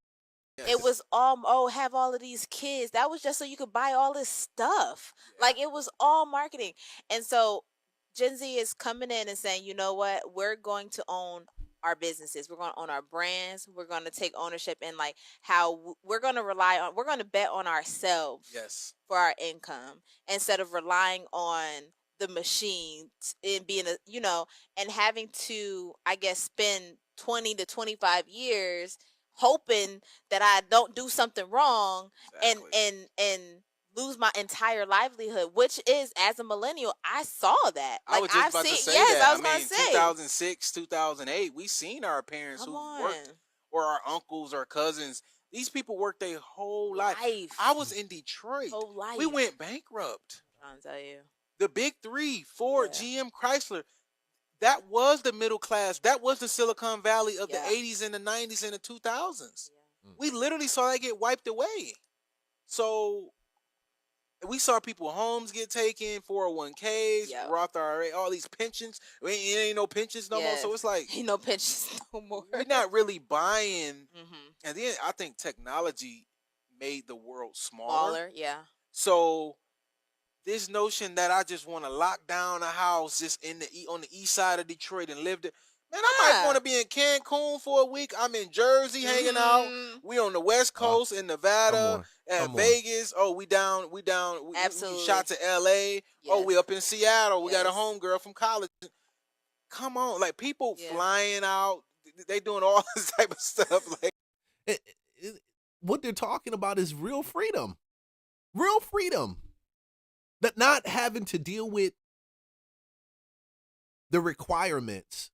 It was all, have all of these kids. That was just so you could buy all this stuff. Yeah. Like, it was all marketing. And so Gen Z is coming in and saying, you know what? We're going to own our businesses. We're going to own our brands. We're going to take ownership in like how we're going to bet on ourselves for our income instead of relying on the machine and being and having to, I guess, spend 20 to 25 years hoping that I don't do something wrong and lose my entire livelihood, which is, as a millennial, I saw that. I was just about to say that. I was gonna say 2006, 2008, we seen our parents who worked, or our uncles or cousins. These people worked their whole life. I was in Detroit. Whole life. We went bankrupt. I'm trying to tell you. The big three, Ford, GM, Chrysler, that was the middle class. That was the Silicon Valley of the 80s and the 90s and the 2000s. We literally saw that get wiped away. So we saw people homes get taken, 401ks, Roth IRA, all these pensions. It ain't no pensions no more. So it's like ain't no pensions no more. We're not really buying. And then I think technology made the world smaller. So this notion that I just want to lock down a house just on the east side of Detroit and live there. Man, I might want to be in Cancun for a week. I'm in Jersey hanging out. We on the West Coast in Nevada, at Vegas. Oh, we down. We shot to LA. Oh, we up in Seattle. We got a homegirl from college. Come on, like people flying out. They doing all this type of stuff. Like what they're talking about is real freedom. Real freedom. That not having to deal with the requirements.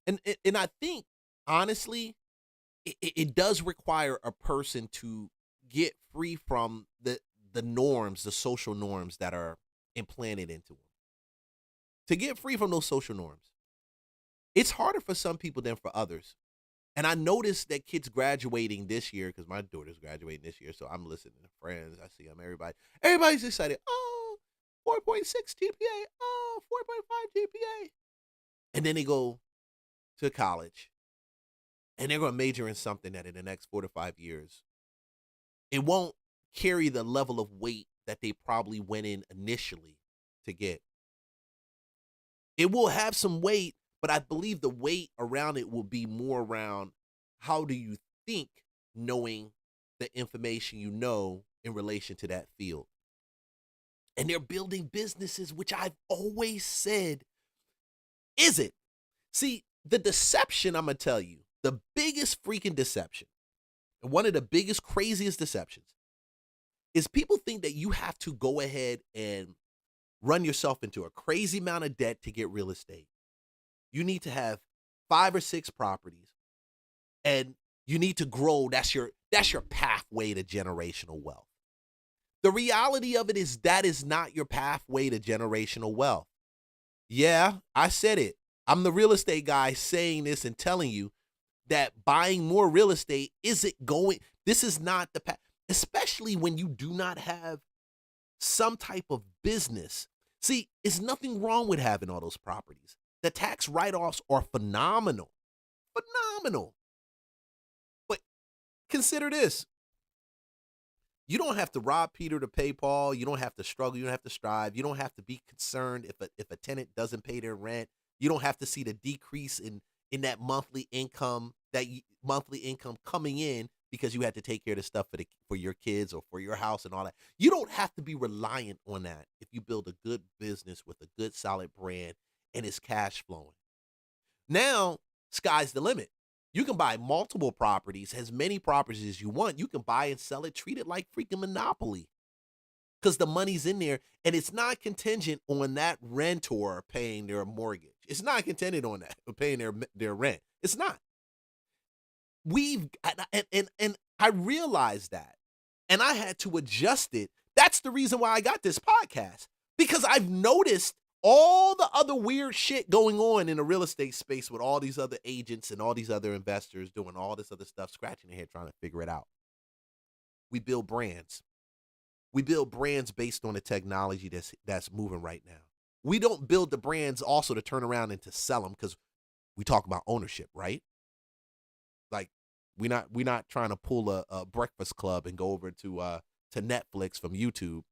And I think, honestly, it does require a person to get free from the norms, the social norms that are implanted into them. To get free from those social norms. It's harder for some people than for others. And I noticed that kids graduating this year, because my daughter's graduating this year, so I'm listening to friends. I see them, everybody's excited. Oh, 4.6 GPA. Oh, 4.5 GPA. And then they go to college, and they're going to major in something that in the next 4 to 5 years, it won't carry the level of weight that they probably went in initially to get. It will have some weight, but I believe the weight around it will be more around how do you think knowing the information you know in relation to that field. And they're building businesses, which I've always said, is it? See, the deception, I'm going to tell you, the biggest freaking deception, and one of the biggest, craziest deceptions, is people think that you have to go ahead and run yourself into a crazy amount of debt to get real estate. You need to have 5 or 6 properties, and you need to grow. That's your pathway to generational wealth. The reality of it is that is not your pathway to generational wealth. Yeah, I said it. I'm the real estate guy saying this and telling you that buying more real estate isn't going. This is not the path, especially when you do not have some type of business. See, it's nothing wrong with having all those properties. The tax write-offs are phenomenal. Phenomenal. But consider this. You don't have to rob Peter to pay Paul. You don't have to struggle. You don't have to strive. You don't have to be concerned if a tenant doesn't pay their rent. You don't have to see the decrease in that monthly income coming in because you had to take care of the stuff for your kids or for your house and all that. You don't have to be reliant on that if you build a good business with a good solid brand and it's cash flowing. Now, sky's the limit. You can buy multiple properties, as many properties as you want. You can buy and sell it, treat it like freaking Monopoly. Because the money's in there, and it's not contingent on that renter paying their mortgage. It's not contingent on that, paying their rent. It's not. And I realized that, and I had to adjust it. That's the reason why I got this podcast, because I've noticed all the other weird shit going on in the real estate space with all these other agents and all these other investors doing all this other stuff, scratching their head trying to figure it out. We build brands. We build brands based on the technology that's moving right now. We don't build the brands also to turn around and to sell them, because we talk about ownership, right? Like we're not trying to pull a Breakfast Club and go over to Netflix from YouTube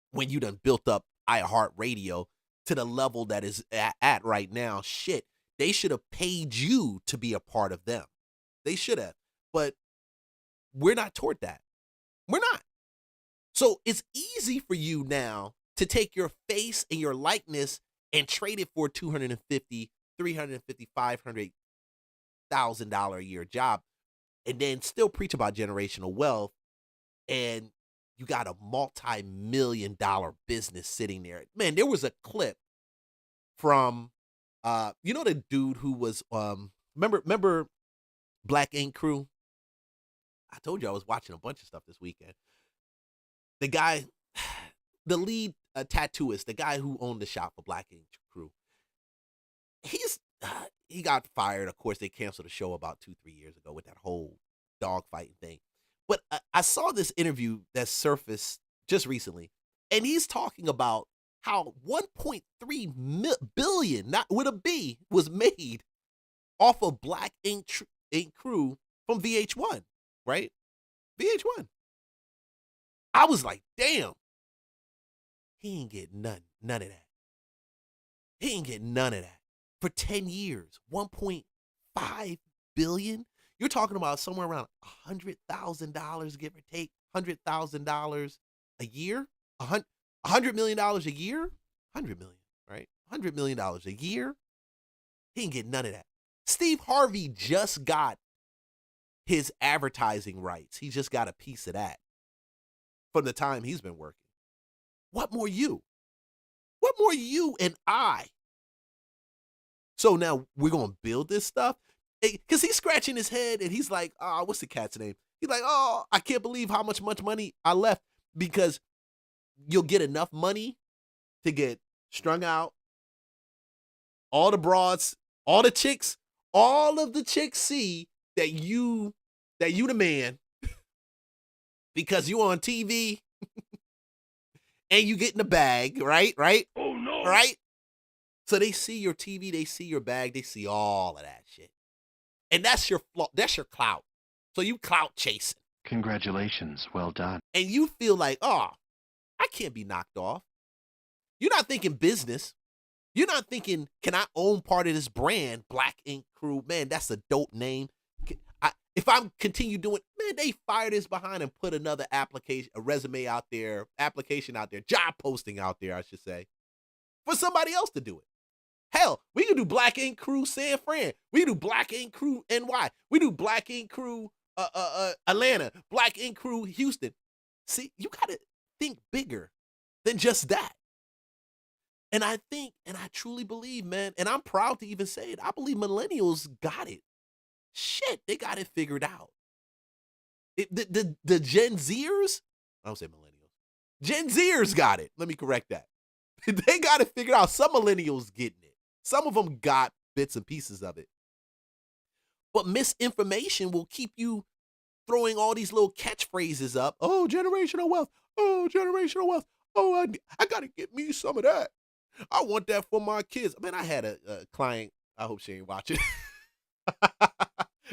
when you done built up iHeartRadio to the level that is at right now. Shit, they should have paid you to be a part of them. They should have. But we're not toward that. We're not. So it's easy for you now to take your face and your likeness and trade it for $250,000, $350,000, $500,000 $100,000 a year job and then still preach about generational wealth, and you got a multi-million-dollar business sitting there. Man, there was a clip from you know the dude who was remember Black Ink Crew? I told you I was watching a bunch of stuff this weekend. The guy, the lead tattooist, the guy who owned the shop for Black Ink Crew, he got fired. Of course, they canceled the show about 2-3 years ago with that whole dogfighting thing. But I saw this interview that surfaced just recently, and he's talking about how 1.3 billion, not with a B, was made off of Black Ink Crew from VH1, right? VH1. I was like, damn, he ain't get none of that. He ain't get none of that. For 10 years, 1.5 billion? You're talking about somewhere around $100,000, give or take, $100,000 a year? $100 million a year? $100 million, right? $100 million a year? He ain't get none of that. Steve Harvey just got his advertising rights. He just got a piece of that from the time he's been working. What more you? What more you and I? So now we're going to build this stuff? Because he's scratching his head and he's like, what's the cat's name? He's like, I can't believe how much money I left, because you'll get enough money to get strung out. All the broads, all the chicks, all of the chicks see that you the man because you on TV and you get in the bag, right? Oh no. Right? So they see your TV, they see your bag, they see all of that shit. And that's your clout. So you clout chasing. Congratulations. Well done. And you feel like, I can't be knocked off. You're not thinking business. You're not thinking, can I own part of this brand, Black Ink Crew? Man, that's a dope name. If I continue doing, man, they fire this behind and put another resume out there, application out there, job posting out there, I should say, for somebody else to do it. Hell, we can do Black Ink Crew San Fran. We can do Black Ink Crew NY. We do Black Ink Crew Atlanta. Black Ink Crew Houston. See, you got to think bigger than just that. And I think, and I truly believe, man, and I'm proud to even say it, I believe millennials got it. Shit, they got it figured out. The Gen Zers, I don't say millennials. Gen Zers got it. Let me correct that. They got it figured out. Some millennials getting it. Some of them got bits and pieces of it. But misinformation will keep you throwing all these little catchphrases up. Oh, generational wealth. Oh, generational wealth. Oh, I got to get me some of that. I want that for my kids. Man, I had a client, I hope she ain't watching,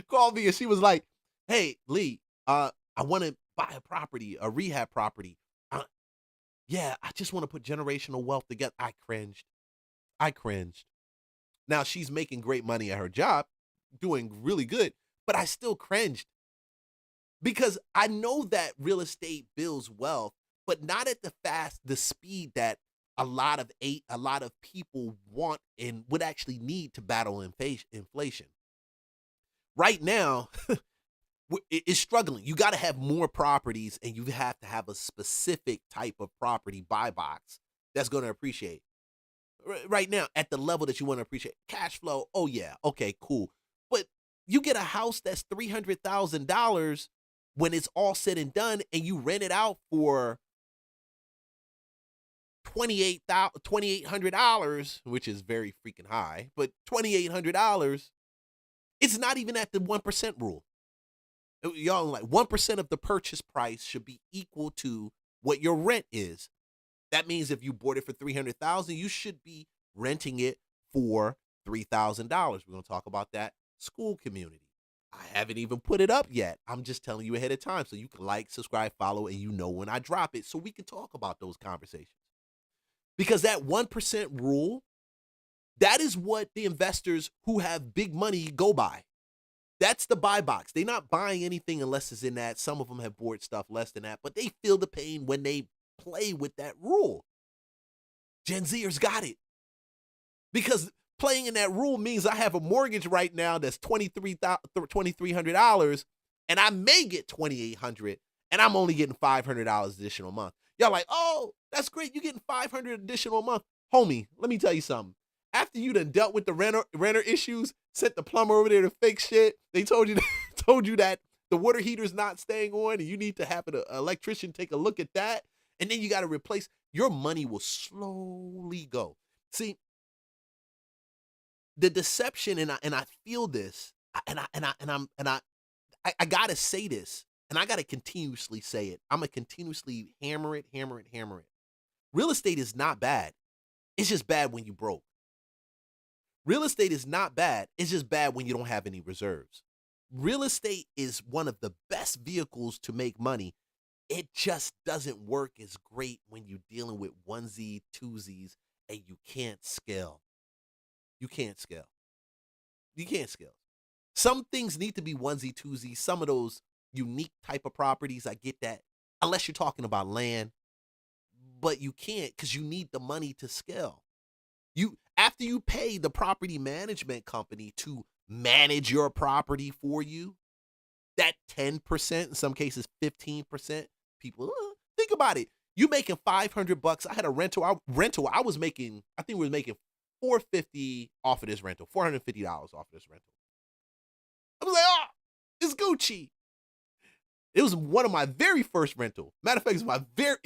called me and she was like, hey, Lee, I want to buy a property, a rehab property. Yeah, I just want to put generational wealth together. I cringed. Now she's making great money at her job, doing really good, but I still cringed because I know that real estate builds wealth, but not at the speed that a lot of people want and would actually need to battle inflation. Right now, it's struggling. You got to have more properties, and you have to have a specific type of property buy box that's going to appreciate. Right now, at the level that you want to appreciate, cash flow. Oh yeah, okay, cool. But you get a house that's $300,000 when it's all said and done, and you rent it out for $2,800, which is very freaking high, but $2,800. It's not even at the 1% rule. Y'all, like 1% of the purchase price should be equal to what your rent is. That means if you bought it for $300,000, you should be renting it for $3,000. We're going to talk about that school community. I haven't even put it up yet. I'm just telling you ahead of time so you can like, subscribe, follow, and you know when I drop it so we can talk about those conversations. Because that 1% rule, that is what the investors who have big money go by. That's the buy box. They're not buying anything unless it's in that. Some of them have bought stuff less than that, but they feel the pain when they play with that rule. Gen Zers got it. Because playing in that rule means I have a mortgage right now that's $2,300, and I may get $2,800, and I'm only getting $500 additional a month. Y'all like, oh, that's great. You're getting $500 additional a month. Homie, let me tell you something. After you done dealt with the renter issues, sent the plumber over there to fix shit, they told you that the water heater's not staying on and you need to have an electrician take a look at that, and then you got to replace, your money will slowly go. See, the deception, and I feel this, I gotta say this, and I gotta continuously say it. I'm gonna continuously hammer it. Real estate is not bad. It's just bad when you broke. Real estate is not bad. It's just bad when you don't have any reserves. Real estate is one of the best vehicles to make money. It just doesn't work as great when you're dealing with onesie, twosies, and you can't scale. You can't scale. Some things need to be onesie, twosies. Some of those unique type of properties, I get that. Unless you're talking about land. But you can't, because you need the money to scale. After you pay the property management company to manage your property for you, that 10%, in some cases 15%, people, think about it. You making $500. I had a rental. I was making, I think we was making $450 off of this rental, $450 off of this rental. I was like, oh, it's Gucci. It was one of my very first rental. Matter of fact, it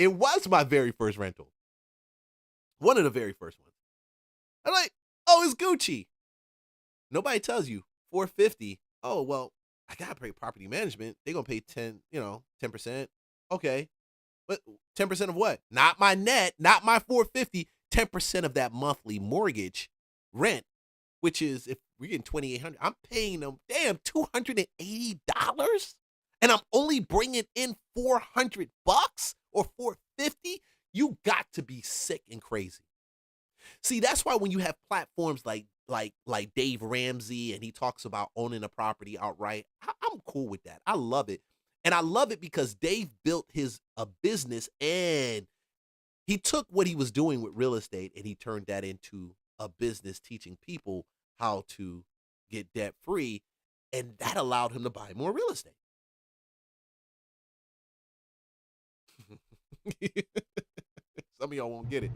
was my very first rental. One of the very first ones. I'm like, oh, it's Gucci. Nobody tells you $450. Oh, well, I gotta pay property management. They're gonna pay 10%. Okay. But 10% of what? Not my net, not my $450, 10% of that monthly mortgage rent, which is, if we're getting $2,800, I'm paying them, damn, $280? And I'm only bringing in $400 or $450? You got to be sick and crazy. See, that's why when you have platforms like Dave Ramsey, and he talks about owning a property outright, I'm cool with that. I love it. And I love it because Dave built a business, and he took what he was doing with real estate and he turned that into a business teaching people how to get debt free. And that allowed him to buy more real estate. Some of y'all won't get it.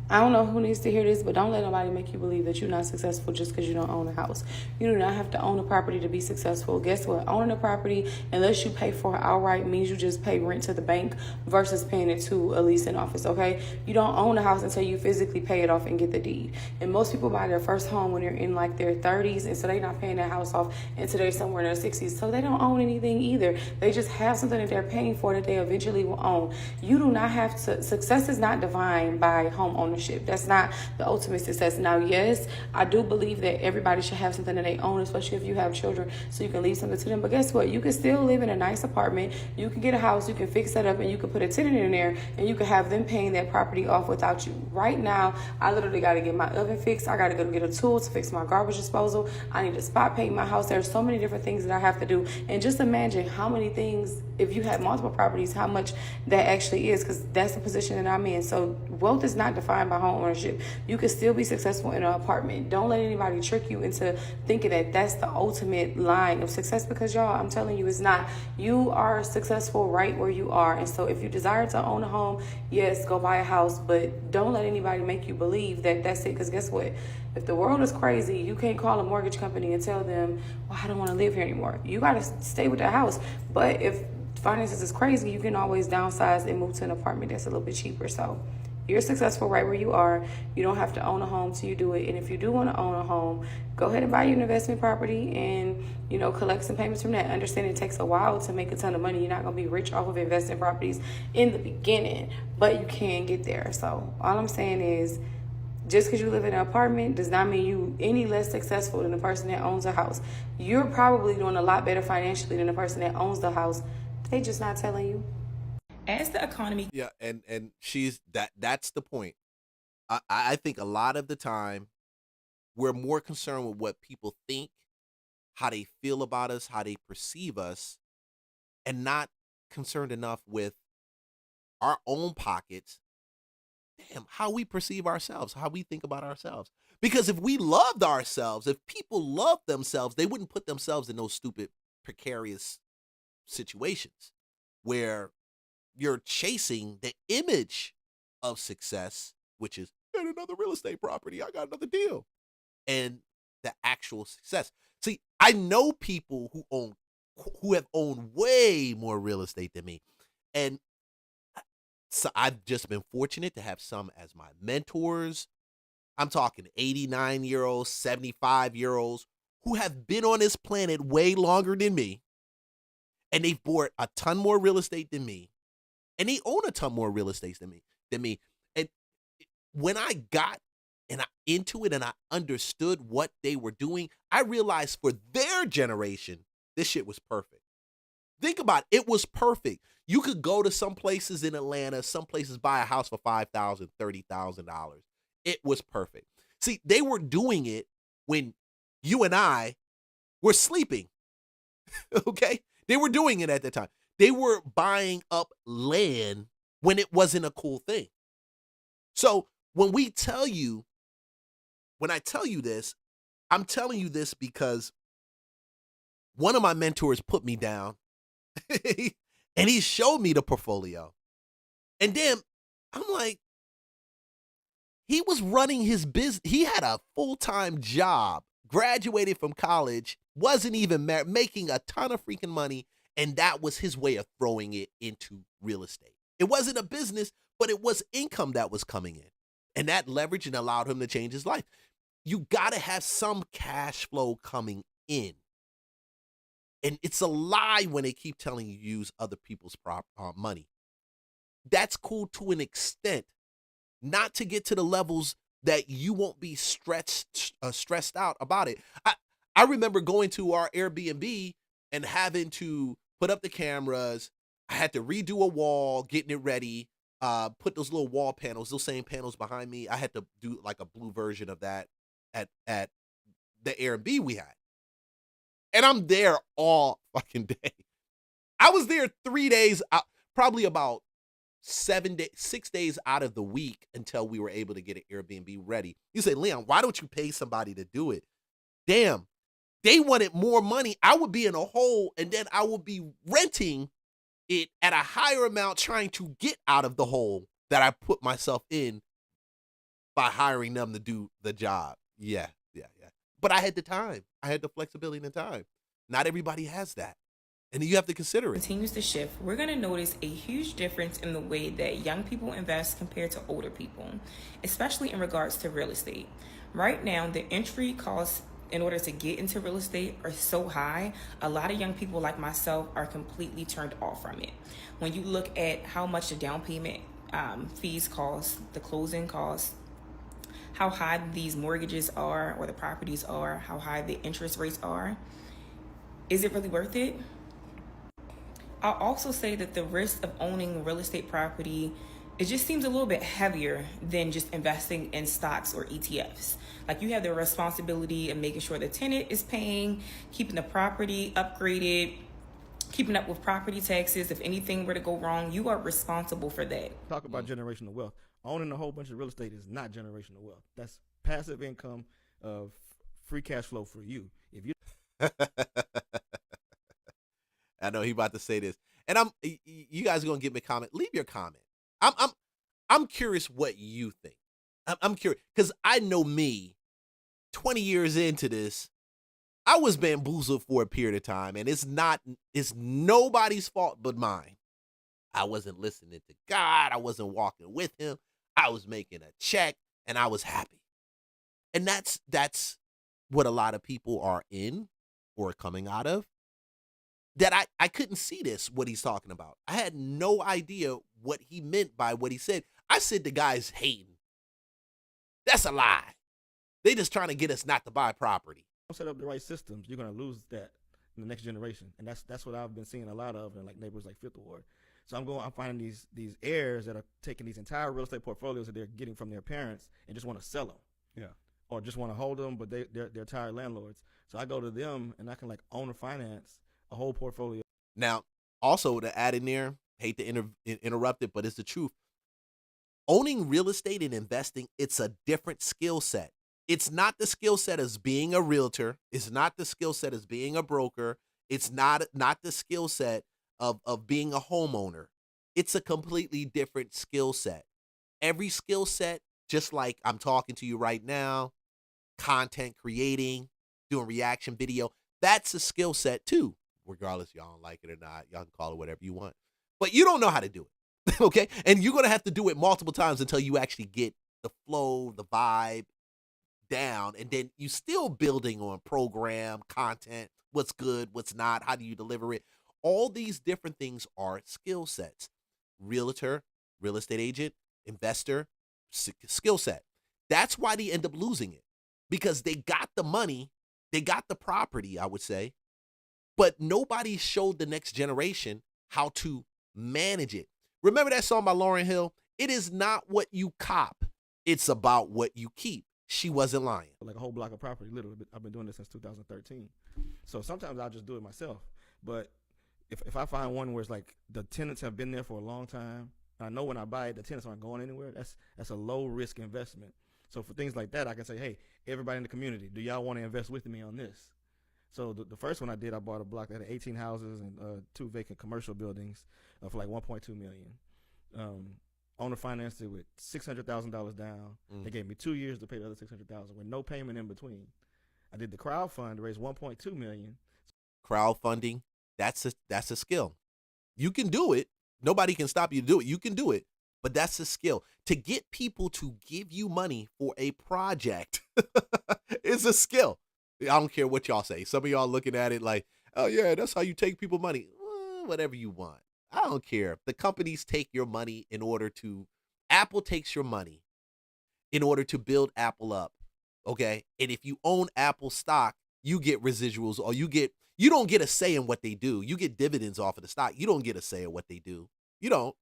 I don't know who needs to hear this, but don't let nobody make you believe that you're not successful just because you don't own a house. You do not have to own a property to be successful. Guess what? Owning a property, unless you pay for it outright, means you just pay rent to the bank versus paying it to a leasing office, okay? You don't own a house until you physically pay it off and get the deed. And most people buy their first home when they're in like their 30s, and so they're not paying that house off until they're somewhere in their 60s. So they don't own anything either. They just have something that they're paying for that they eventually will own. You do not have to, success is not defined by home ownership. That's not the ultimate success. Now, yes, I do believe that everybody should have something that they own, especially if you have children, so you can leave something to them. But guess what? You can still live in a nice apartment. You can get a house. You can fix that up, and you can put a tenant in there, and you can have them paying that property off without you. Right now, I literally got to get my oven fixed. I got to go get a tool to fix my garbage disposal. I need to spot paint my house. There's so many different things that I have to do. And just imagine how many things, if you have multiple properties, how much that actually is, because that's the position that I'm in. So wealth is not defined by home ownership. You can still be successful in an apartment. Don't let anybody trick you into thinking that that's the ultimate line of success, because y'all, I'm telling you, it's not. You are successful right where you are. And so if you desire to own a home, yes, go buy a house, but don't let anybody make you believe that that's it, because guess what? If the world is crazy, you can't call a mortgage company and tell them, well, I don't want to live here anymore. You got to stay with the house. But if finances is crazy, you can always downsize and move to an apartment that's a little bit cheaper. So you're successful right where you are. You don't have to own a home till you do it. And if you do want to own a home, go ahead and buy you an investment property and, collect some payments from that. Understand it takes a while to make a ton of money. You're not going to be rich off of investing properties in the beginning, but you can get there. So all I'm saying is, just because you live in an apartment does not mean you any less successful than the person that owns a house. You're probably doing a lot better financially than the person that owns the house. They just not telling you. As the economy, yeah, and that's the point. I think a lot of the time we're more concerned with what people think, how they feel about us, how they perceive us, and not concerned enough with our own pockets damn, how we perceive ourselves, how we think about ourselves. Because if we loved ourselves, if people loved themselves, they wouldn't put themselves in those stupid, precarious situations where you're chasing the image of success, which is get another real estate property. I got another deal. And the actual success. See, I know people who have owned way more real estate than me. And so I've just been fortunate to have some as my mentors. I'm talking 89-year-olds, 75-year-olds who have been on this planet way longer than me. And they've bought a ton more real estate than me. And they own a ton more real estate than me. And when I got into it and I understood what they were doing, I realized for their generation, this shit was perfect. Think about it. It was perfect. You could go to some places in Atlanta, some places buy a house for $5,000, $30,000. It was perfect. See, they were doing it when you and I were sleeping. Okay? They were doing it at the time. They were buying up land when it wasn't a cool thing. So when I tell you this, I'm telling you this because one of my mentors put me down and he showed me the portfolio. And then I'm like, he was running his business. He had a full-time job, graduated from college, wasn't even married, making a ton of freaking money. And that was his way of throwing it into real estate. It wasn't a business, but it was income that was coming in. And that leveraged and allowed him to change his life. You got to have some cash flow coming in. And it's a lie when they keep telling you use other people's money. That's cool to an extent, not to get to the levels that you won't be stressed out about it. I remember going to our Airbnb and having to put up the cameras. I had to redo a wall, getting it ready, put those little wall panels, those same panels behind me. I had to do like a blue version of that at the Airbnb we had. And I'm there all fucking day. I was there 3 days, probably about 6 days out of the week until we were able to get an Airbnb ready. You say, Leon, why don't you pay somebody to do it? Damn, they wanted more money. I would be in a hole, and then I would be renting it at a higher amount trying to get out of the hole that I put myself in by hiring them to do the job. Yeah. But I had the time. I had the flexibility and the time. Not everybody has that. And you have to consider it. Continues to shift. We're going to notice a huge difference in the way that young people invest compared to older people, especially in regards to real estate. Right now, the entry costs in order to get into real estate are so high, a lot of young people like myself are completely turned off from it. When you look at how much the down payment fees cost, the closing costs, how high these mortgages are or the properties are, how high the interest rates are, is it really worth it? I'll also say that the risk of owning real estate property, it just seems a little bit heavier than just investing in stocks or ETFs. Like you have the responsibility of making sure the tenant is paying, keeping the property upgraded, keeping up with property taxes. If anything were to go wrong, you are responsible for that. Talk about generational wealth. Owning a whole bunch of real estate is not generational wealth. That's passive income of free cash flow for you. If you I know he about to say this. And you guys are going to give me a comment. Leave your comment. I'm curious what you think. I'm curious because I know me 20 years into this, I was bamboozled for a period of time, and it's nobody's fault but mine. I wasn't listening to God. I wasn't walking with him. I was making a check and I was happy. And that's what a lot of people are in or coming out of. That I couldn't see this, what he's talking about. I had no idea what he meant by what he said. I said the guy's hating. That's a lie. They just trying to get us not to buy property. don't set up the right systems, you're going to lose that in the next generation. And that's what I've been seeing a lot of in like neighborhoods like Fifth Ward. So I'm finding these heirs that are taking these entire real estate portfolios that they're getting from their parents and just want to sell them. Yeah. Or just want to hold them, but they're tired landlords. So I go to them and I can like owner finance a whole portfolio. Now, also to add in there, hate to interrupt it, but it's the truth. owning real estate and investing, it's a different skill set. It's not the skill set as being a realtor. It's not the skill set as being a broker. It's not the skill set of being a homeowner. It's a completely different skill set. Every skill set, just like I'm talking to you right now, content creating, doing reaction video, that's a skill set too. Regardless, y'all don't like it or not, y'all can call it whatever you want. But you don't know how to do it, okay? And you're going to have to do it multiple times until you actually get the flow, the vibe down. And then you still building on program, content, what's good, what's not, how do you deliver it? All these different things are skill sets. Realtor, real estate agent, investor, skill set. That's why they end up losing it, because they got the money, they got the property, I would say, but nobody showed the next generation how to manage it. Remember that song by Lauryn Hill? It is not what you cop, it's about what you keep. She wasn't lying. Like a whole block of property, literally. I've been doing this since 2013. So sometimes I'll just do it myself. But if I find one where it's like the tenants have been there for a long time, I know when I buy it, the tenants aren't going anywhere, that's a low risk investment. So for things like that, I can say, hey, everybody in the community, do y'all want to invest with me on this? So the first one I did, I bought a block that had 18 houses and 2 vacant commercial buildings for like $1.2 million. Owner financed it with $600,000 down. They gave me 2 years to pay the other $600,000 with no payment in between. I did the crowdfund to raise $1.2 million. Crowdfunding, that's a skill. You can do it. Nobody can stop you to do it. You can do it, but that's a skill. To get people to give you money for a project is a skill. I don't care what y'all say. Some of y'all looking at it like, oh yeah, that's how you take people money. Whatever you want. I don't care. The companies take your money Apple takes your money in order to build Apple up. Okay. And if you own Apple stock, you get residuals, or you don't get a say in what they do. You get dividends off of the stock. You don't get a say in what they do. You don't.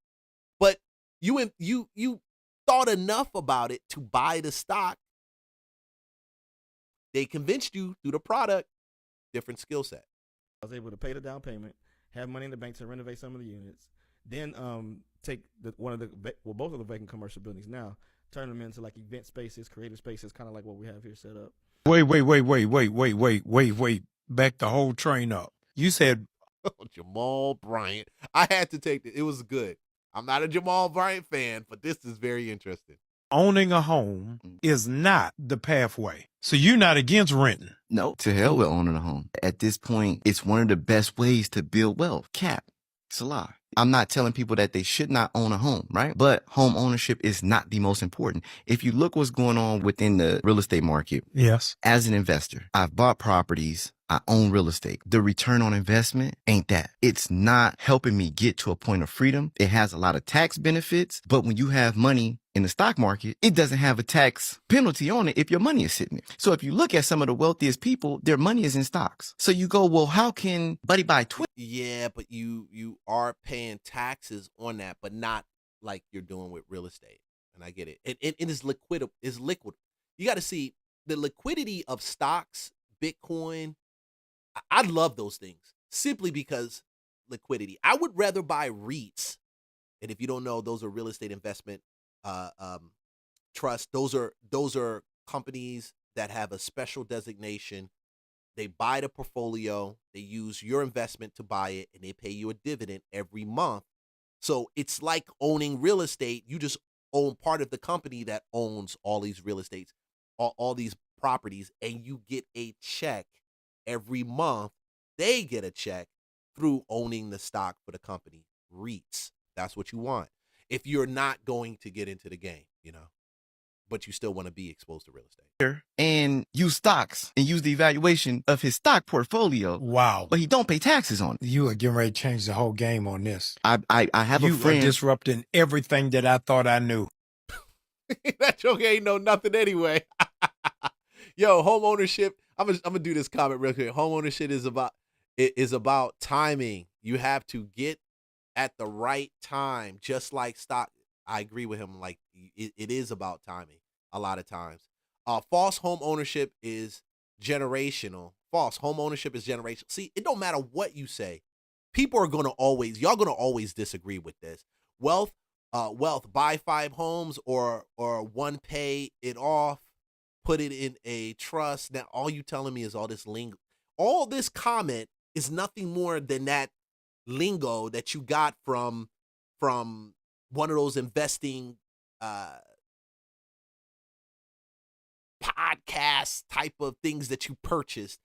But you thought enough about it to buy the stock. They convinced you through the product. Different skill set. I was able to pay the down payment, have money in the bank to renovate some of the units, then take both of the vacant commercial buildings now, turn them into like event spaces, creative spaces, kind of like what we have here set up. Wait. Back the whole train up. You said Jamal Bryant. I had to take it. It was good. I'm not a Jamal Bryant fan, but this is very interesting. owning a home is not the pathway. So you're not against renting. No, to hell with owning a home. At this point, it's one of the best ways to build wealth. Cap. It's a lie. I'm not telling people that they should not own a home, right? But home ownership is not the most important. If you look what's going on within the real estate market. Yes. As an investor, I've bought properties. I own real estate. The return on investment ain't that. It's not helping me get to a point of freedom. It has a lot of tax benefits, but when you have money in the stock market, it doesn't have a tax penalty on it if your money is sitting there. So if you look at some of the wealthiest people, their money is in stocks. So you go, well, how can Buddy buy 20? Yeah, but you are paying taxes on that, but not like you're doing with real estate. And I get it. It is liquid. You got to see the liquidity of stocks, Bitcoin. I love those things simply because liquidity. I would rather buy REITs. And if you don't know, those are real estate investment trust. Those are companies that have a special designation. They buy the portfolio, they use your investment to buy it, and they pay you a dividend every month. So it's like owning real estate. You just own part of the company that owns all these real estates, all these properties, and you get a check every month. They get a check through owning the stock for the company. REITs. That's what you want. If you're not going to get into the game, but you still want to be exposed to real estate. And use stocks and use the evaluation of his stock portfolio. Wow. But he don't pay taxes on it. You are getting ready to change the whole game on this. I have a friend. You are disrupting everything that I thought I knew. That joke ain't know nothing anyway. Yo, home ownership. I'm gonna do this comment real quick. Home ownership is about timing. You have to get at the right time, just like stock. I agree with him. Like it is about timing a lot of times. False home ownership is generational. False home ownership is generational. See, it don't matter what you say. Y'all gonna always disagree with this. Wealth, wealth. Buy 5 homes or one, pay it off, put it in a trust. Now, all you telling me is all this lingo. All this comment is nothing more than that lingo that you got from one of those investing podcast type of things that you purchased.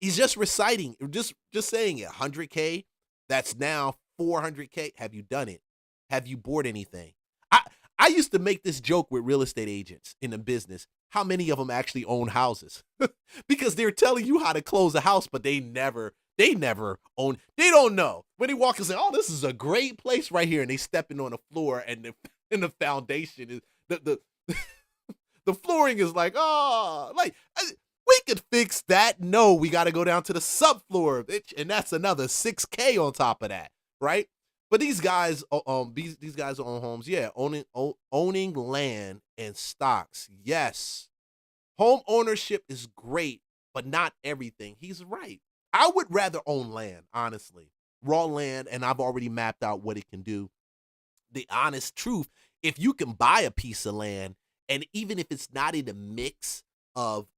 He's just reciting, just saying it. 100K, that's now 400K. Have you done it? Have you bought anything? I used to make this joke with real estate agents in the business. How many of them actually own houses? Because they're telling you how to close a house, but they never own. They don't know. When they walk and say, "Oh, this is a great place right here," and they stepping on the floor, and the foundation is the flooring is like, oh, like we could fix that. No, we got to go down to the subfloor, and that's another 6K on top of that, right? But these guys own homes, yeah, owning land and stocks, yes. Home ownership is great, but not everything. He's right. I would rather own land, honestly, raw land, and I've already mapped out what it can do. The honest truth, if you can buy a piece of land, and even if it's not in the mix of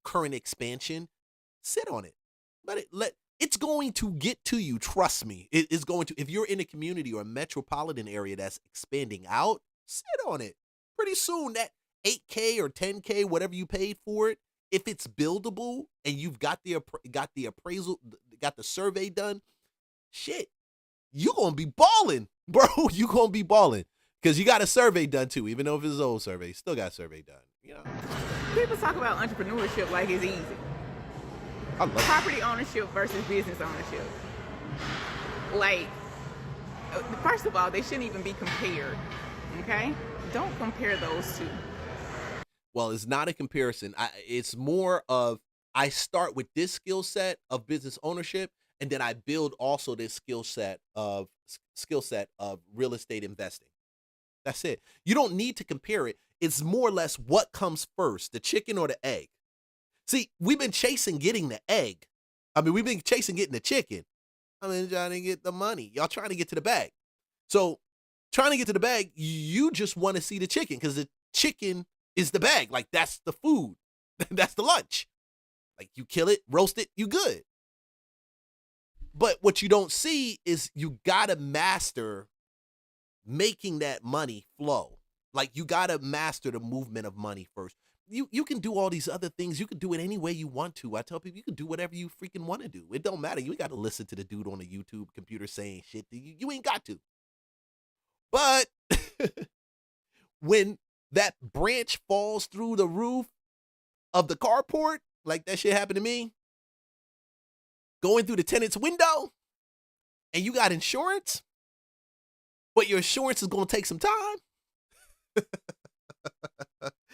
current expansion, sit on it. It's going to get to you. Trust me. It is going to. If you're in a community or a metropolitan area that's expanding out, sit on it. Pretty soon, that 8K or 10K, whatever you paid for it, if it's buildable and you've got the appraisal, got the survey done, shit, you're gonna be balling, bro. You're gonna be balling because you got a survey done too. Even though if it's an old survey, still got a survey done. You know. People talk about entrepreneurship like it's easy. Property ownership versus business ownership. Like, first of all, they shouldn't even be compared. Okay? Don't compare those two. Well, it's not a comparison. It's more of I start with this skill set of business ownership, and then I build also this skill set of real estate investing. That's it. You don't need to compare it. It's more or less what comes first, the chicken or the egg. See, we've been chasing getting the egg. I mean, we've been chasing getting the chicken. I mean, trying to get the money. Y'all trying to get to the bag. So, trying to get to the bag, you just want to see the chicken because the chicken is the bag. Like, that's the food. That's the lunch. Like, you kill it, roast it, you good. But what you don't see is you got to master making that money flow. Like, you got to master the movement of money first. You can do all these other things. You can do it any way you want to. I tell people you can do whatever you freaking want to do. It don't matter. You ain't got to listen to the dude on the YouTube computer saying shit. You ain't got to. But when that branch falls through the roof of the carport, like that shit happened to me, going through the tenant's window, and you got insurance, but your insurance is going to take some time.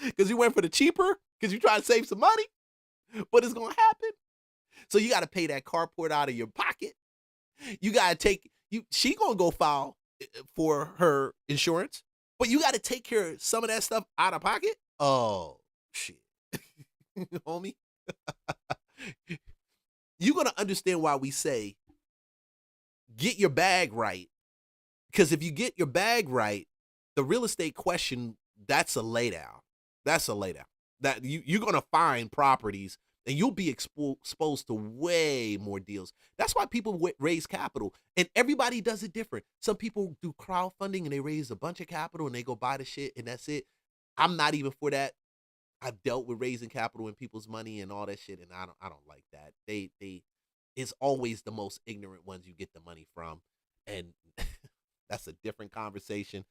Because you went for the cheaper, because you try to save some money, but it's going to happen. So you got to pay that carport out of your pocket. You got to she going to go file for her insurance, but you got to take care of some of that stuff out of pocket. Oh, shit. Homie. You're going to understand why we say, get your bag right. Because if you get your bag right, the real estate question, that's a laydown. That's a laydown. That you're going to find properties and you'll be exposed to way more deals. That's why people raise capital, and everybody does it different. Some people do crowdfunding and they raise a bunch of capital and they go buy the shit and that's it. I'm not even for that. I've dealt with raising capital and people's money and all that shit, and I don't like that. It's always the most ignorant ones you get the money from, and that's a different conversation.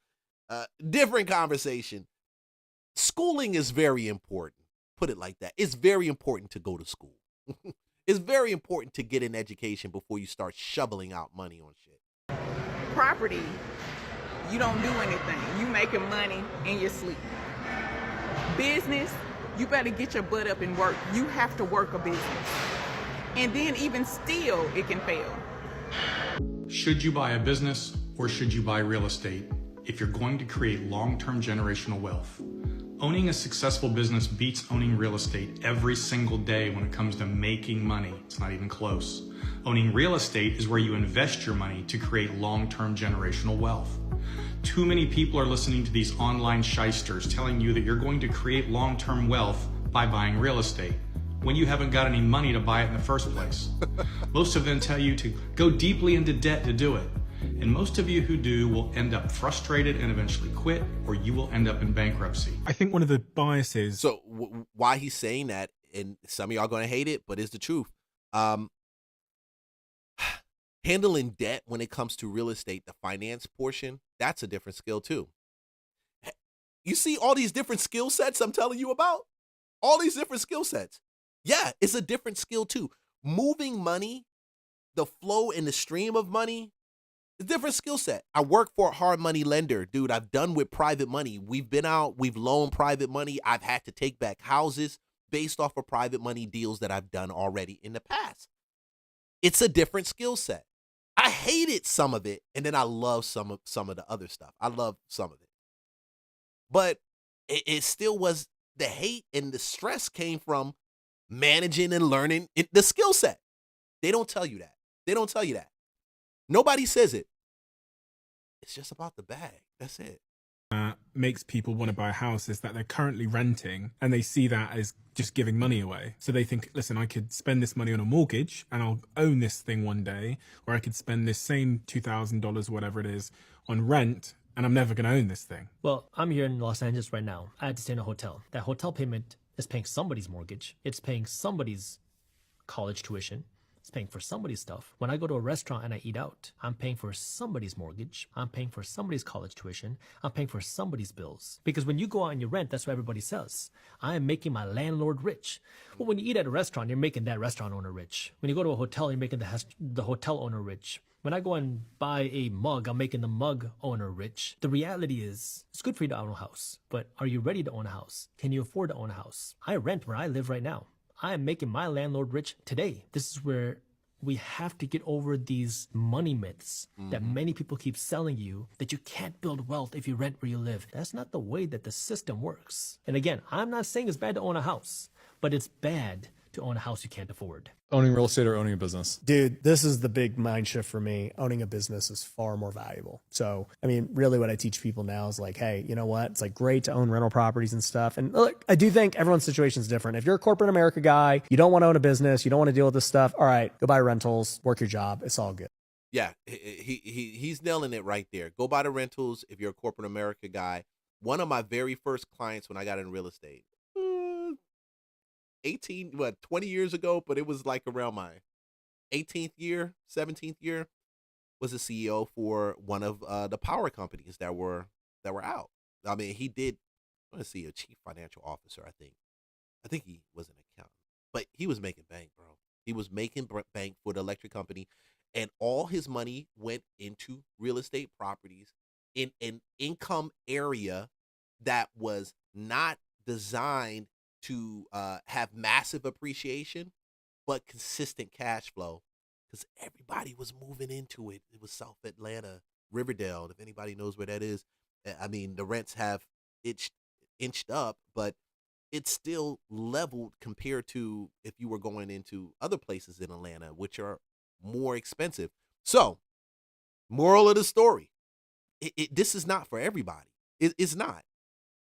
Schooling is very important. Put it like that. It's very important to go to school. It's very important to get an education before you start shoveling out money on shit. Property, you don't do anything. You making money in your sleep. Business, you better get your butt up and work. You have to work a business. And then even still, it can fail. Should you buy a business or should you buy real estate? If you're going to create long-term generational wealth, owning a successful business beats owning real estate every single day when it comes to making money. It's not even close. Owning real estate is where you invest your money to create long-term generational wealth. too many people are listening to these online shysters telling you that you're going to create long-term wealth by buying real estate when you haven't got any money to buy it in the first place. Most of them tell you to go deeply into debt to do it. And most of you who do will end up frustrated and eventually quit, or you will end up in bankruptcy. I think one of the biases. So why he's saying that, and some of y'all going to hate it, but it's the truth. Handling debt when it comes to real estate, the finance portion, that's a different skill too. You see all these different skill sets I'm telling you about? All these different skill sets. Yeah, it's a different skill too. Moving money, the flow and the stream of money, it's a different skill set. I work for a hard money lender. Dude, I've done with private money. We've been out, we've loaned private money. I've had to take back houses based off of private money deals that I've done already in the past. It's a different skill set. I hated some of it, and then I love some of the other stuff. I love some of it. But it still was, the hate and the stress came from managing and learning the skill set. They don't tell you that. They don't tell you that. Nobody says it. It's just about the bag. That's it. Makes people want to buy a house is that they're currently renting and they see that as just giving money away. So they think, listen, I could spend this money on a mortgage and I'll own this thing one day, or I could spend this same $2,000, whatever it is, on rent, and I'm never going to own this thing. Well, I'm here in Los Angeles right now. I had to stay in a hotel. That hotel payment is paying somebody's mortgage. It's paying somebody's college tuition. It's paying for somebody's stuff. When I go to a restaurant and I eat out, I'm paying for somebody's mortgage. I'm paying for somebody's college tuition. I'm paying for somebody's bills. Because when you go out and you rent, that's what everybody says. I am making my landlord rich. Well, when you eat at a restaurant, you're making that restaurant owner rich. When you go to a hotel, you're making the hotel owner rich. When I go and buy a mug, I'm making the mug owner rich. The reality is, it's good for you to own a house, but are you ready to own a house? Can you afford to own a house? I rent where I live right now. I am making my landlord rich today. This is where we have to get over these money myths that many people keep selling you, that you can't build wealth if you rent where you live. That's not the way that the system works. And again, I'm not saying it's bad to own a house, but it's bad to own a house you can't afford. Owning real estate or owning a business? Dude, this is the big mind shift for me. Owning a business is far more valuable. So, I mean, really what I teach people now is like, hey, you know what? It's like great to own rental properties and stuff. And look, I do think everyone's situation is different. If you're a corporate America guy, you don't want to own a business, you don't want to deal with this stuff. All right, go buy rentals, work your job. It's all good. Yeah, he's nailing it right there. Go buy the rentals if you're a corporate America guy. One of my very first clients when I got in real estate, 20 years ago, but it was like around my 18th year, 17th year, was a CEO for one of the power companies that were out. I mean, he did, let's see, a chief financial officer, I think he was an accountant, but he was making bank, bro. He was making bank for the electric company, and all his money went into real estate properties in an income area that was not designed to have massive appreciation, but consistent cash flow, because everybody was moving into it. It was South Atlanta, Riverdale, if anybody knows where that is. I mean, the rents have inched up, but it's still leveled compared to if you were going into other places in Atlanta, which are more expensive. So, moral of the story, this is not for everybody. It's not.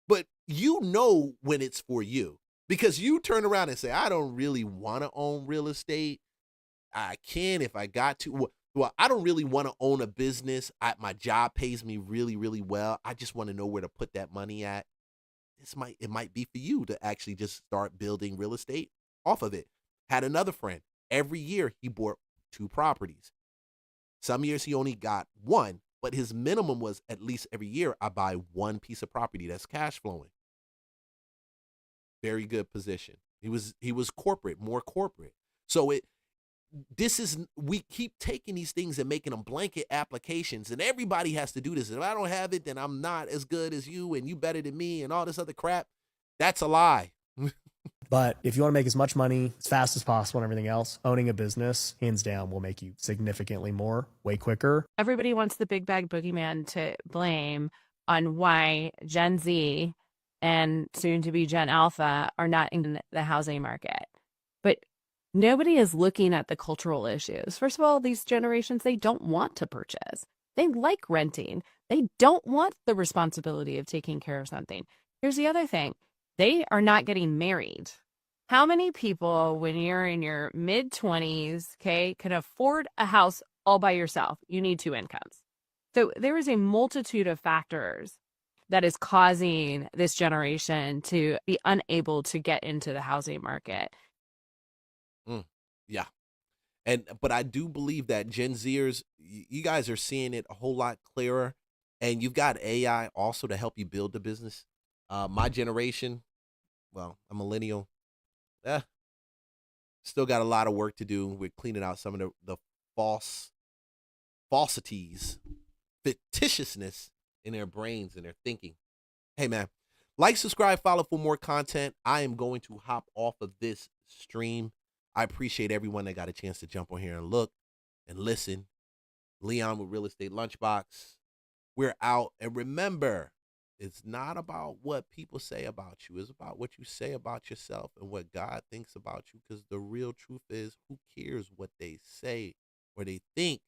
But you know when it's for you. Because you turn around and say, I don't really want to own real estate. I can if I got to. Well, I don't really want to own a business. My job pays me really, really well. I just want to know where to put that money at. It might be for you to actually just start building real estate off of it. Had another friend. Every year he bought 2 properties. Some years he only got 1, but his minimum was at least every year I buy 1 piece of property that's cash flowing. Very good position. He was corporate, more corporate. So we keep taking these things and making them blanket applications, and everybody has to do this. If I don't have it, then I'm not as good as you, and you better than me, and all this other crap. That's a lie. But if you want to make as much money as fast as possible and everything else, owning a business, hands down, will make you significantly more, way quicker. Everybody wants the big bag boogeyman to blame on why Gen Z and soon to be Gen Alpha are not in the housing market. But nobody is looking at the cultural issues. First of all, these generations, they don't want to purchase. They like renting. They don't want the responsibility of taking care of something. Here's the other thing. They are not getting married. How many people, when you're in your mid-20s, okay, can afford a house all by yourself? You need 2 incomes. So there is a multitude of factors that is causing this generation to be unable to get into the housing market. Yeah. But I do believe that Gen Zers, you guys are seeing it a whole lot clearer, and you've got AI also to help you build the business. My generation, well, a millennial, still got a lot of work to do with cleaning out some of the falsities, fictitiousness in their brains and their thinking. Hey, man, like, subscribe, follow for more content. I am going to hop off of this stream. I appreciate everyone that got a chance to jump on here and look and listen. Leon with Real Estate Lunchbox. We're out. And remember, it's not about what people say about you. It's about what you say about yourself and what God thinks about you. Because the real truth is, who cares what they say or they think?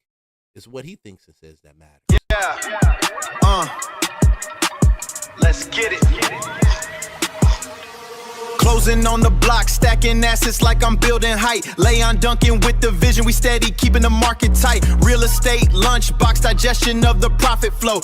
It's what he thinks and says that matters. Yeah. Let's get it. Closing on the block, stacking assets like I'm building height. Leon Duncan with the vision, we steady keeping the market tight. Real estate, lunchbox, digestion of the profit flow.